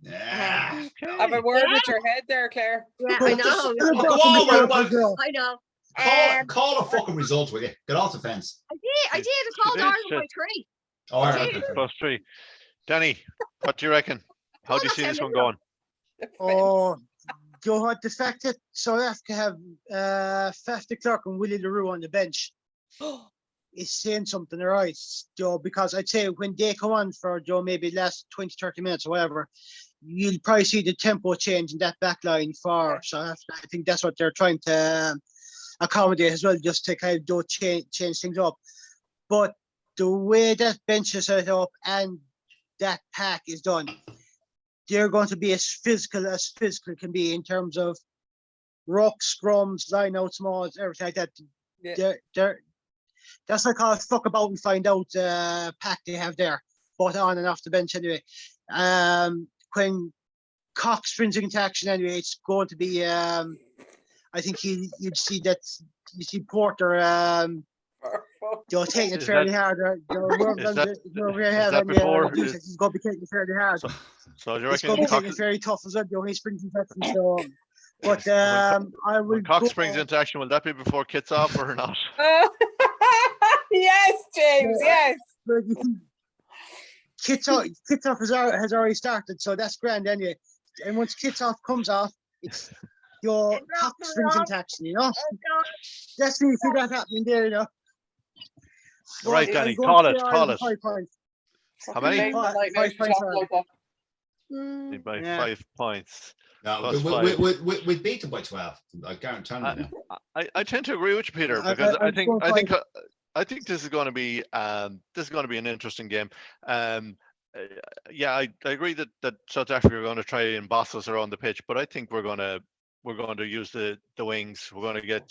Yeah. Have a word with your head there, Claire. Yeah, I know. Go on, well, I know. call a fucking result, will you? Get off the fence. I did. I called did, Ireland shit. by 3. All right. Yeah. okay. +3. Danny, what do you reckon? How do you see this one going? Oh, you know what? The fact that South Africa have Faf de Klerk and Willie LaRue on the bench is saying something, all right? Joe, because I'd say when they come on for Joe, maybe last 20, 30 minutes or whatever, you'll probably see the tempo change in that back line for South Africa. I think that's what they're trying to accommodate as well, just to kind of do change things up. But the way that bench is set up and that pack is done, they're going to be as physical can be in terms of ruck, scrums, line out smalls, everything like that. Yeah. That's like how fuck about and find out pack they have there, both on and off the bench anyway. When Cox springs into action anyway, it's going to be I think you'd see that you see Porter you're taking it Is fairly that- hard. is that before- He's going to be taking it fairly hard. So do you It's reckon going to be Cox, taking it very tough as well. He springs into action. So, but I will. when Cox go- springs into action, will that be before kits off or not? Yes, James. Yes. But you see, Kits off has already started, so that's grand anyway. And once Kits off comes off, it's your Cox springs into action. You know, that's when you see that happening there. You know. Right, But Danny, I'm going call to it, say call Ireland it. 5 points. How many? Fucking Five- nightmare five to points talk Ireland. about By Yeah. 5 points. No, Plus we beat them by 12. I guarantee you now. I tend to agree with you, Peter, I- because I- I think I'm I think going I think this is going to be an interesting game. Yeah, I agree that South Africa are going to try and boss us around the pitch, but I think we're going to use the wings. We're going to get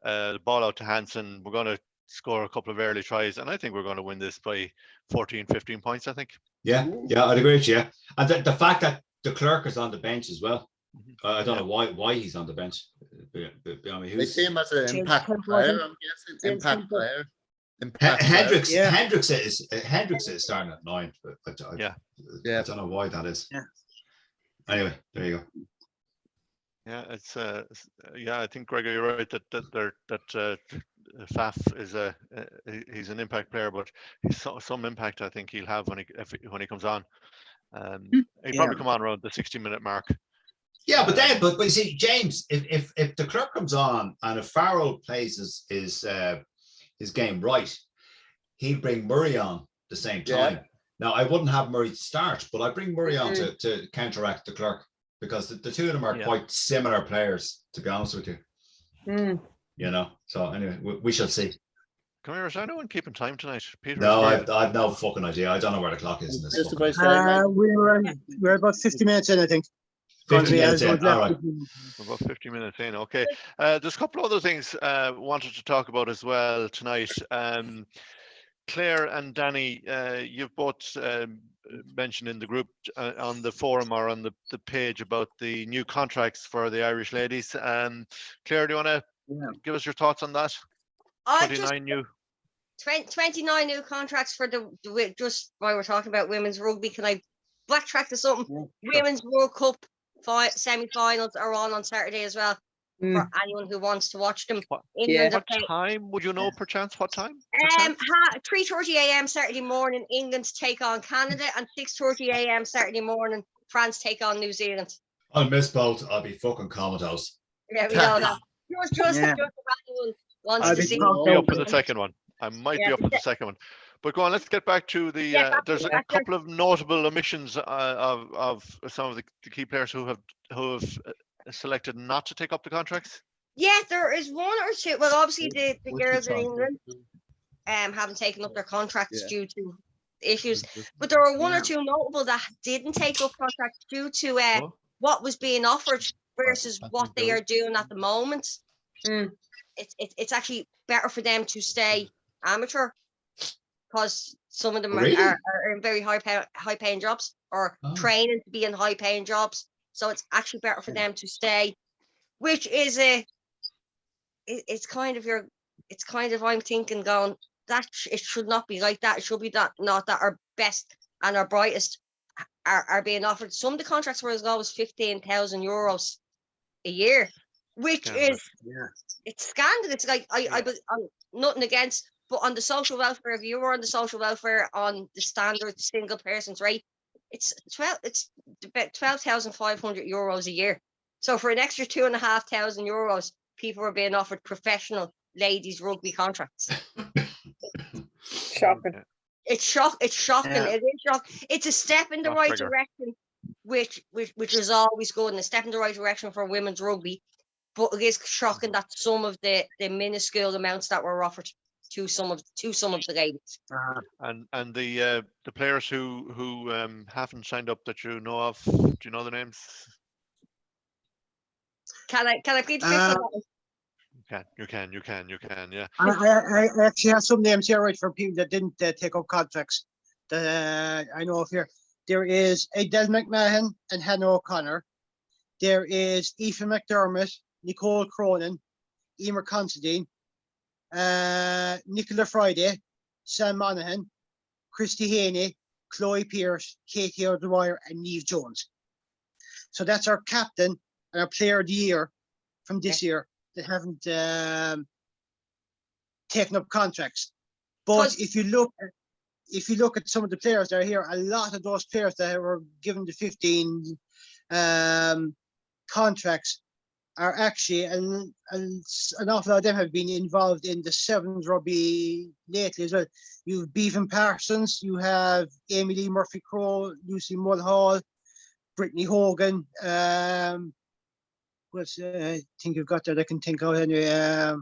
the ball out to Hansen. We're going to score a couple of early tries, and I think we're going to win this by 14, 15 points, I think. Yeah, I'd agree with you. Yeah. And the fact that the clerk is on the bench as well. I don't know why he's on the bench. I mean, They see him as an James impact Temple, I player, think. I'm guessing. James Impact Temple. player. Impact player. Hendricks is starting at 9. But I don't know why that is. Yeah. Anyway, there you go. Yeah, it's I think Gregor, you're right that Faf is he's an impact player, but he's some impact I think he'll have when he comes on. He'll probably come on around the 60-minute mark. Yeah, but you see, James, if the clerk comes on and if Farrell plays his game right, he'd bring Murray on the same time. Now I wouldn't have Murray to start, but I bring Murray on to counteract the clerk, because the two of them are quite similar players, to be honest with you. You know. So anyway, we shall see. Come here, is anyone keeping time tonight? Peter? No, I've no fucking idea. I don't know where the clock is in this. Just fucking- about saying, We're about 50 minutes in, I think. 50 minutes in. All right. About 50 minutes in. Okay. There's a couple of other things wanted to talk about as well tonight. Claire and Danny, you've both mentioned in the group on the forum or on the page about the new contracts for the Irish ladies. Claire, do you want to give us your thoughts on that? 29 new. 29 new contracts for just while we're talking about women's rugby. Can I backtrack to something? Women's World Cup semi-finals are on Saturday as well, for anyone who wants to watch them. What time would you know, perchance? What time? 3:30 a.m. Saturday morning, England take on Canada, and 6:30 a.m. Saturday morning, France take on New Zealand. I'll miss both. I'll be fucking comatose. Yeah, we know that. Just anyone wants to see. I'll be up for the second one. I might be up for the second one. But go on, let's get back to the. There's a couple of notable omissions of some of the key players who have selected not to take up the contracts. Yeah, there is one or two. Well, obviously the girls in England haven't taken up their contracts due to issues, but there are one or two notable that didn't take up contracts due to what was being offered versus what they are doing at the moment. It's actually better for them to stay amateur, because some of them are in very high paying jobs, or training to be in high paying jobs. So it's actually better for them to stay, which is it's kind of I'm thinking going that it should not be like that. It should be that not that our best and our brightest are being offered. Some of the contracts were as low as €15,000 a year, which is it's scandalous. It's like I'm nothing against, but on the social welfare, if you were on the social welfare on the standard single person's rate, it's about €12,500 a year. So for an extra €2,500, people are being offered professional ladies rugby contracts. Shocking. It's shocking. It is shocking. It's a step in the right direction, which is always good, and a step in the right direction for women's rugby. But it is shocking that some of the minuscule amounts that were offered to some of the ladies. And the players who haven't signed up that you know of, do you know the names? Can I plead the fifth one? You can, yeah. I actually have some names here, right, for people that didn't take up contracts that I know of here. There is Adele McMahon and Hannah O'Connor. There is Aoife McDermott, Nicole Cronin, Emer Considine, Nicola Friday, Sam Monaghan, Christy Haney, Chloe Pierce, Katie O'Dwyer, and Niamh Jones. So that's our captain and our player of the year from this year that haven't taken up contracts. But if you look at some of the players that are here, a lot of those players that were given the 15 contracts are actually an awful lot of them have been involved in the sevens rugby lately as well. You have Bevan Parsons, you have Amy Lee Murphy Crowe, Lucy Mulhall, Brittany Hogan. I think you've got that I can think of anyway. I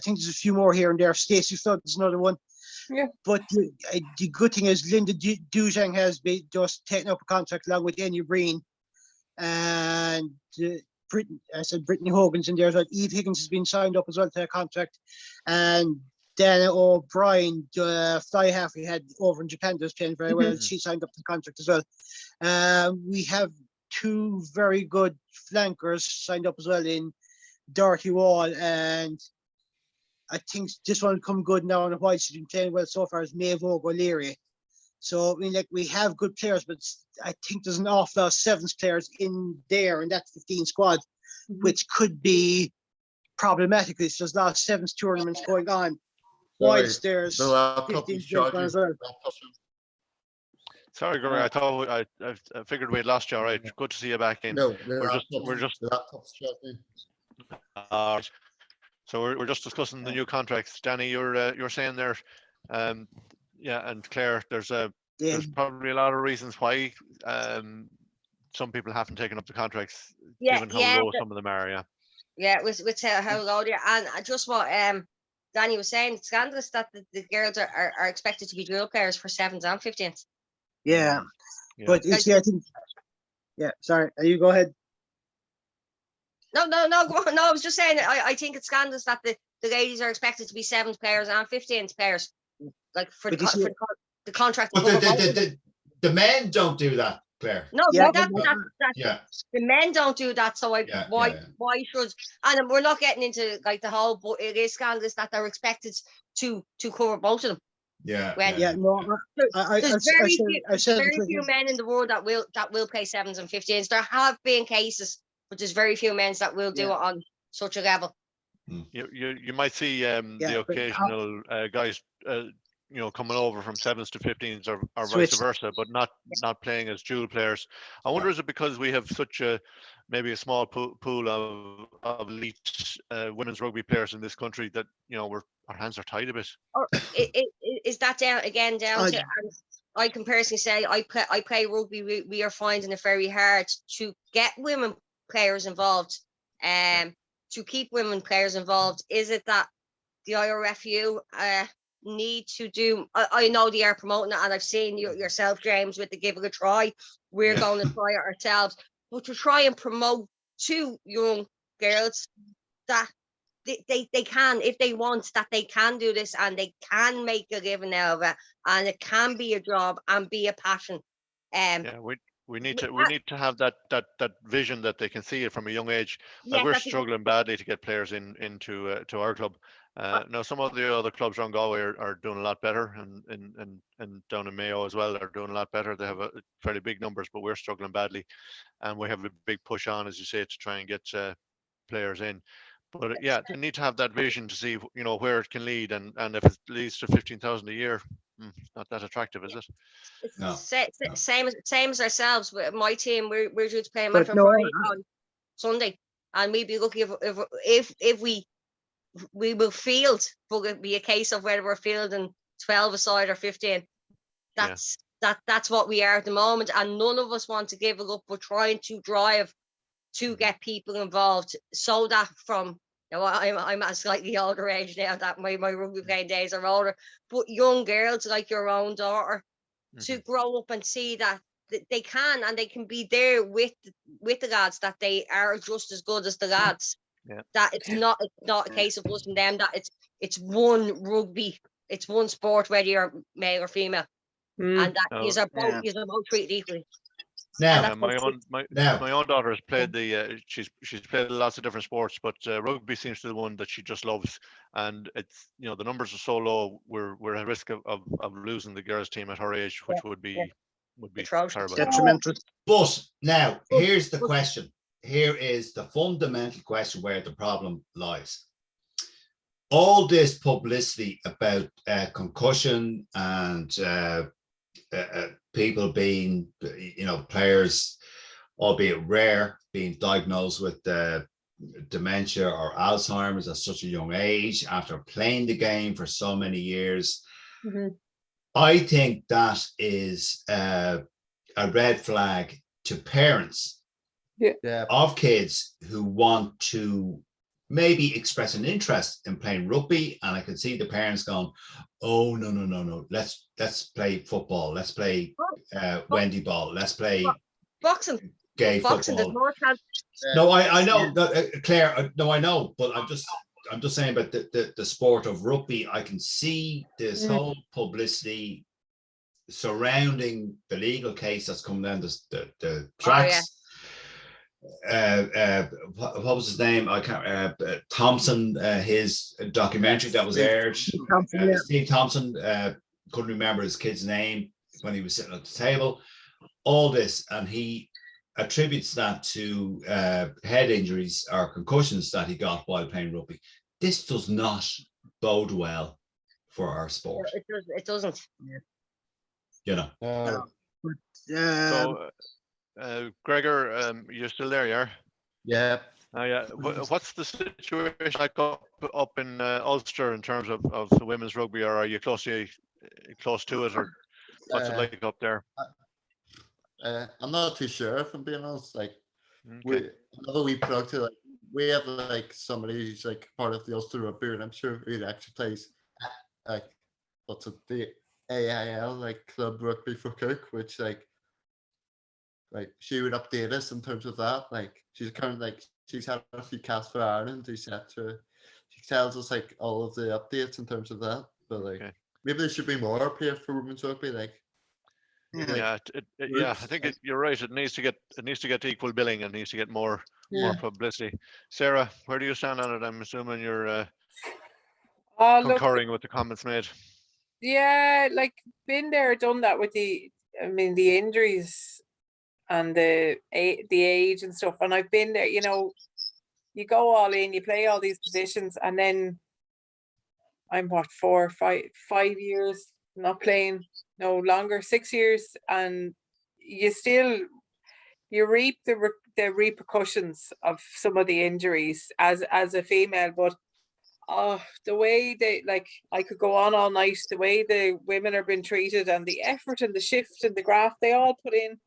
think there's a few more here and there. Stacey Flood is another one. Yeah. But the good thing is Linda Dujang has been just taken up a contract along with Enya Breen. And Brittany Hogan's in there as well. Eve Higgins has been signed up as well to a contract, and Dana O'Brien, fly half we had over in Japan, was playing very well. She signed up to the contract as well. We have two very good flankers signed up as well in Dorothy Wall, and I think this one will come good now. And why she's been playing well so far is Maeve O'Leary. So I mean, like, we have good players, but I think there's an awful lot of sevens players in there in that 15 squad, which could be problematic. There's a lot of sevens tournaments going on. Whilst there's the laptop 15 is players going as well. Sorry, Gary. I thought I figured we'd lost you. All right, good to see you back in. No, we're just the laptop's charging. So we're just discussing the new contracts. Danny, you're saying there, yeah, and Claire, there's probably a lot of reasons why some people haven't taken up the contracts, given how low some of them are. Yeah, with how low they are, and just what Danny was saying, it's scandalous that the girls are expected to be drill players for 7s and 15s. Yeah. But I think, sorry, you go ahead. No, go on. No, I was just saying, I think it's scandalous that the ladies are expected to be 7s players and 15s players, like for the contract. But the men don't do that, Claire. No, the men don't do that. So why should? And we're not getting into like the whole, but it is scandalous that they're expected to cover both of them. There's very few men in the world that will play 7s and 15s. There have been cases, but there's very few men that will do it on such a level. You might see the occasional guys coming over from 7s to 15s or vice versa, but not playing as dual players. I wonder, is it because we have such maybe a small pool of elite women's rugby players in this country that our hands are tied a bit? Or is that down to, and I can personally say I play rugby. We are finding it very hard to get women players involved, to keep women players involved. Is it that the IRFU need to do? I know they are promoting it, and I've seen yourself, James, with the Give It a Try. We're going to try it ourselves, but to try and promote to young girls that they can, if they want, that they can do this and they can make a living out of it, and it can be a job and be a passion. We need to have that vision that they can see it from a young age. We're struggling badly to get players into to our club. Now some of the other clubs around Galway are doing a lot better, and down in Mayo as well are doing a lot better. They have fairly big numbers, but we're struggling badly, and we have a big push on, as you say, to try and get players in. But they need to have that vision to see where it can lead, and if it leads to 15,000 a year, not that attractive, is it? No. Same as ourselves. With my team, we're due to play a match on Sunday, and we'd be lucky if we will field, but it'd be a case of whether we're fielding 12 aside or 15. That's what we are at the moment, and none of us want to give it up. We're trying to drive to get people involved, so that from I'm at a slightly older age now, that my rugby playing days are older, but young girls like your own daughter to grow up and see that they can, and they can be there with the lads, that they are just as good as the lads. That it's not a case of us and them, that it's one rugby, it's one sport, whether you're male or female, and that these are both treated equally. Now, my own daughter has played she's played lots of different sports, but rugby seems to be the one that she just loves. And it's the numbers are so low, we're at risk of losing the girls' team at her age, which would be terrible. Detrimental. But now here's the question. Here is the fundamental question where the problem lies. All this publicity about concussion and people being, players, albeit rare, being diagnosed with dementia or Alzheimer's at such a young age after playing the game for so many years. I think that is a red flag to parents of kids who want to maybe express an interest in playing rugby, and I can see the parents going, "Oh no, let's play football, let's play Wendy ball, let's play boxing, gay Boxing, there's football. more chance. No, I know, Claire. No, I know, but I'm just saying about the sport of rugby. I can see this whole publicity surrounding the legal case that's come down the tracks. What was his name? I can't. Thompson. His documentary that was aired. Steve Thompson. Couldn't remember his kid's name when he was sitting at the table. All this, and he attributes that to head injuries or concussions that he got while playing rugby. This does not bode well for our sport. It doesn't. You know. So, Gregor, you're still there, yeah? Yeah. Yeah. What's the situation like up in Ulster in terms of the women's rugby, or are you close to it, or what's it like up there? I'm not too sure if I'm being honest. Like, Okay. another wee plug to, like, we have like somebody who's like part of the Ulster Rugby, and I'm sure he actually plays like what's it, the AIL, like Club Rugby for Cook, which like she would update us in terms of that. Like, she's currently, like, she's had a few casts for Ireland. She tells us like all of the updates in terms of that. But like, maybe there should be more up here for women's rugby. Like, Yeah, I think you're right. It needs to get equal billing. It needs to get more publicity. Sarah, where do you stand on it? I'm assuming you're concurring with the comments made. Yeah, like, been there, done that with the injuries and the age and stuff. And I've been there, you know, you go all in, you play all these positions, and then I'm 5 years not playing, no longer, 6 years, and you reap the repercussions of some of the injuries as a female. But the way they, like, I could go on all night, the way the women are being treated and the effort and the shift and the graft they all put in,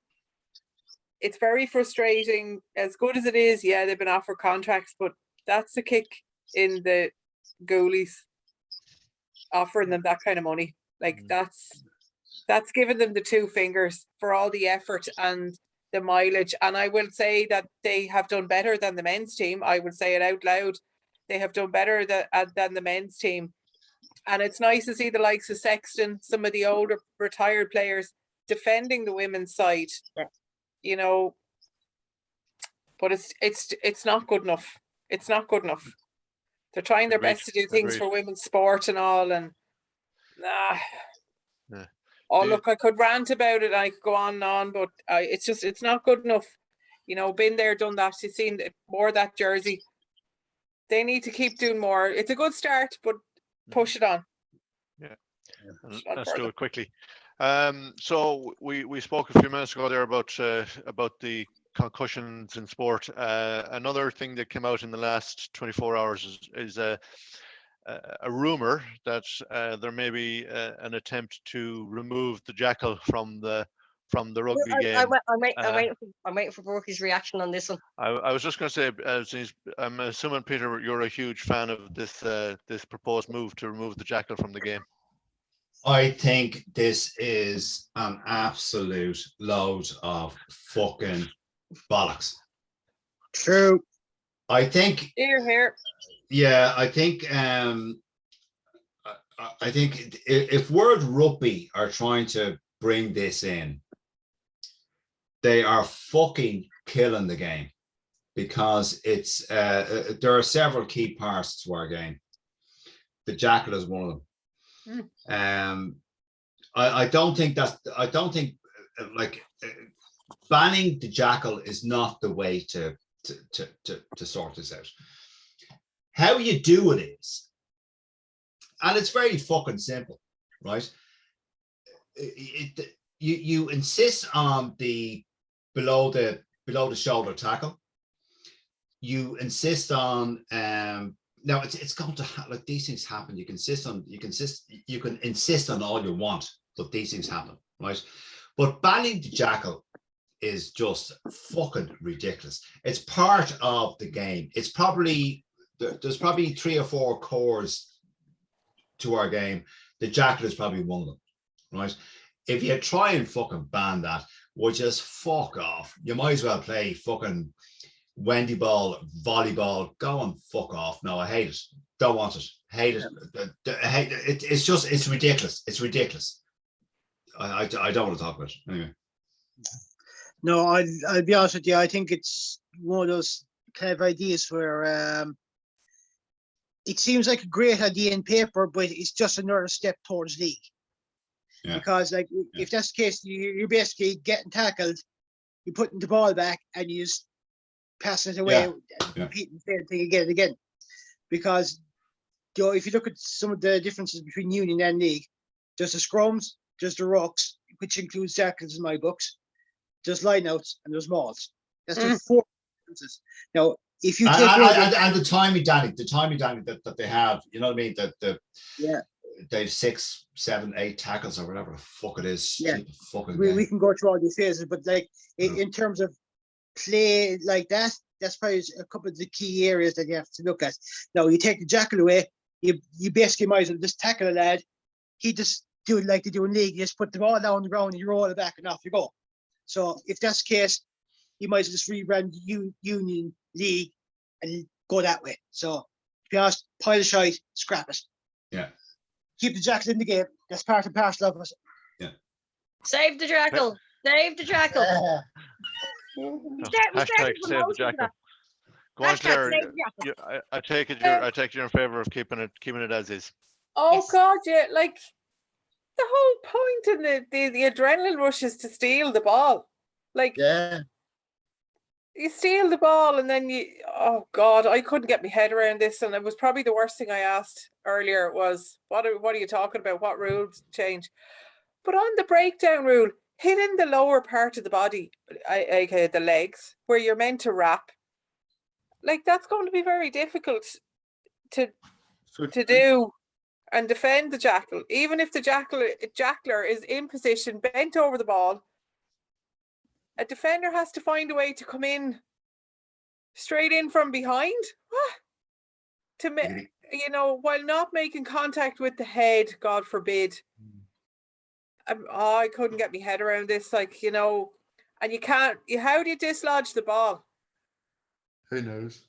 it's very frustrating. As good as it is, they've been offered contracts, but that's a kick in the goalies, offering them that kind of money. Like, that's giving them the two fingers for all the effort and the mileage. And I will say that they have done better than the men's team. I would say it out loud. They have done better than the men's team. And it's nice to see the likes of Sexton, some of the older retired players, defending the women's side. You know, but it's not good enough. It's not good enough. They're trying their best to do things for women's sport and all, and look, I could rant about it, I could go on and on, but it's not good enough. You know, been there, done that. You've seen more of that jersey. They need to keep doing more. It's a good start, but push it on. Yeah. Let's do it quickly. So we spoke a few minutes ago there about the concussions in sport. Another thing that came out in the last 24 hours is a rumor that there may be an attempt to remove the jackal from the rugby game. I'm waiting for Brooke's reaction on this one. I was just going to say, I'm assuming, Peter, you're a huge fan of this proposed move to remove the jackal from the game. I think this is an absolute load of fucking bollocks. True. I think. Here. Yeah, I think. I think if World Rugby are trying to bring this in, they are fucking killing the game, because it's there are several key parts to our game. The jackal is one of them. I don't think banning the jackal is not the way to sort this out. How you do it is, and it's very fucking simple, right? You insist on the below the shoulder tackle. You insist on now it's going to like, these things happen. You can insist on all you want, but these things happen, right? But banning the jackal is just fucking ridiculous. It's part of the game. It's probably there's probably 3 or 4 cores to our game. The jackal is probably one of them, right? If you try and fucking ban that, would just fuck off. You might as well play fucking Wendy ball, volleyball. Go and fuck off. No, I hate it. Don't want it. Hate it. Hate it. It's ridiculous. It's ridiculous. I don't want to talk about it anyway. No, I'll be honest with you. I think it's one of those kind of ideas where it seems like a great idea in paper, but it's just another step towards league. Yeah. Because like if that's the case, you're basically getting tackled, you're putting the ball back, and you just passing it away and repeating the same thing again and again. Because if you look at some of the differences between union and league, there's the scrums, there's the rucks, which includes tackles in my books, there's lineouts, and there's mauls. That's the 4 differences. Now, if you take and the timing, Danny, that they have, you know what I mean? That they have 6, 7, 8 tackles or whatever the fuck it is. Yeah, fucking we can go through all these phases, but like in terms of play like that, that's probably a couple of the key areas that you have to look at. Now, you take the jackal away, you basically might as well just tackle a lad. He just do it like they do in league. You just put the ball down on the ground and you roll it back and off you go. So if that's the case, you might as well just rebrand Union League and go that way. So to be honest, pile of shite, scrap it. Yeah. Keep the jackal in the game. That's part and parcel of it. Yeah. Save the jackal. Save the jackal. Hashtag save the jackal. Go on, Claire. I take it you're in favor of keeping it as is. Oh Yes. God, yeah, like the whole point in the adrenaline rush is to steal the ball. Like you steal the ball and then oh God, I couldn't get my head around this, and it was probably the worst thing I asked earlier was what are you talking about? What rules change? But on the breakdown rule, hitting the lower part of the body, aka the legs, where you're meant to wrap, like that's going to be very difficult to do and defend the jackal. Even if the jackler is in position, bent over the ball, a defender has to find a way to come in straight in from behind. While not making contact with the head, God forbid. I couldn't get my head around this, and you can't. How do you dislodge the ball? Who knows?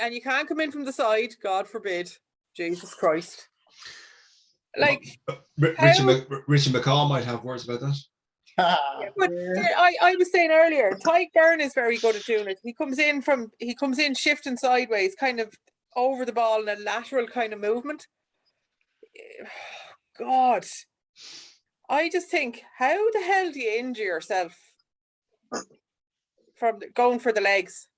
And you can't come in from the side, God forbid. Jesus Christ! Like Richie McCall might have words about that. But I was saying earlier, Tyke Byrne is very good at doing it. He comes in shifting sideways, kind of over the ball in a lateral kind of movement. God, I just think, how the hell do you injure yourself from going for the legs?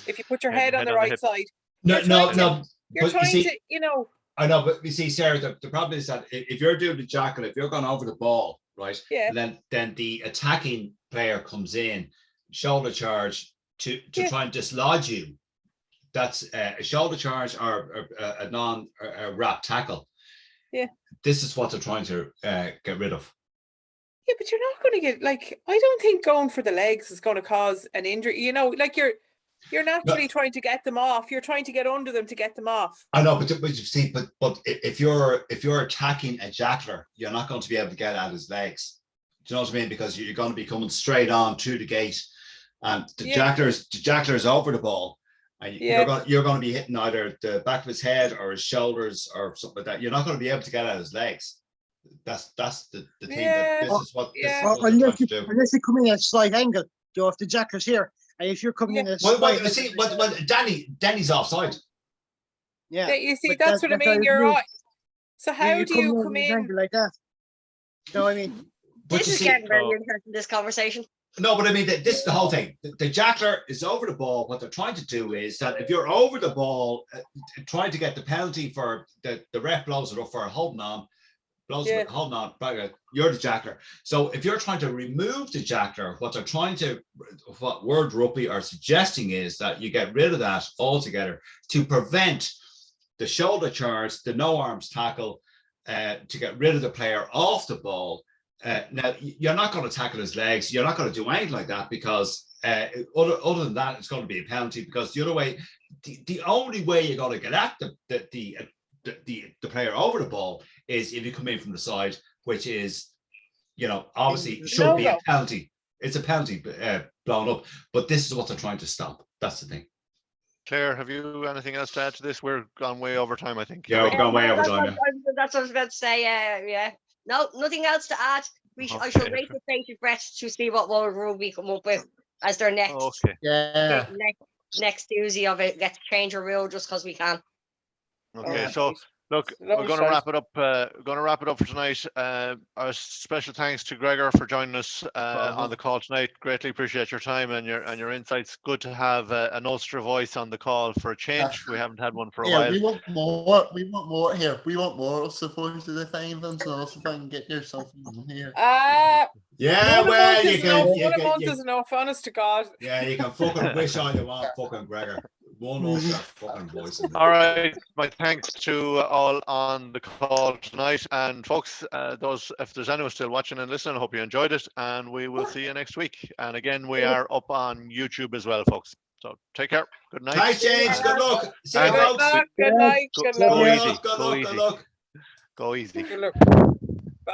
If you put your head on the right side. No. You're trying to. I know, but you see, Sarah, the problem is that if you're doing the jackal, if you're going over the ball, right? Yeah. Then the attacking player comes in, shoulder charge to try and dislodge you. That's a shoulder charge or a non-wrap tackle. Yeah. This is what they're trying to get rid of. Yeah, but you're not going to get I don't think going for the legs is going to cause an injury. You're naturally trying to get them off. You're trying to get under them to get them off. I know, but you see, but if you're attacking a jackler, you're not going to be able to get at his legs. Do you know what I mean? Because you're going to be coming straight on to the gate, and the jackler's over the ball, and you're going to be hitting either the back of his head or his shoulders or something like that. You're not going to be able to get at his legs. That's the thing. That this is what they're trying to do. Unless you come in at a slight angle, if the jackler's here. And if you're coming in, Danny's offside. Yeah, you see, that's what I mean. You're right. So how do you come in like that? No, I mean, This is getting very interesting. This conversation. No, but I mean, this is the whole thing. The jackler is over the ball. What they're trying to do is that if you're over the ball, trying to get the penalty for the ref blows it up for holding on. Hold on, you're the jackler. So if you're trying to remove the jackler, what Word Rugby are suggesting is that you get rid of that altogether to prevent the shoulder charge, the no arms tackle, to get rid of the player off the ball. Now you're not going to tackle his legs. You're not going to do anything like that because other than that, it's going to be a penalty. Because the other way, the only way you're going to get at the player over the ball is if you come in from the side, which is you know, obviously should be a No-go. penalty. It's a penalty blown up, but this is what they're trying to stop. That's the thing. Claire, have you anything else to add to this? We're gone way over time, I think. Yeah, we've gone way over time. Yeah. That's what I was about to say. Yeah. No, nothing else to add. I shall Okay. wait with bated breath to see what World Rugby come up with as their next Okay. Yeah. next doozy of it. Let's change a rule just because we can. Okay. Oh, So right. look, Lovely we're going to shout. wrap it up. Going to wrap it up for tonight. Our special thanks to Gregor for joining us on the call tonight. Greatly appreciate your time and your insights. Good to have an Ulster voice on the call for a change. We haven't had one for a Yeah, while. we want more. We want more here. We want more support to the Fines, and also if I can get yourself in here. Yeah, One a well, month you is enough. can. One a month is enough. Honest to God. Yeah, you can fucking wish all you want, fucking Gregor. One Ulster fucking voice. In there. All right, my thanks to all on the call tonight, and folks, if there's anyone still watching and listening, I hope you enjoyed it, and we will see you next week. And again, we are up on YouTube as well, folks. So take care. Good night. Thanks, James. Good luck. See you, And- Good folks. luck. Good night. Go- Good go luck. easy. Good Go luck. easy. Good luck. Go easy. Good luck. Bye.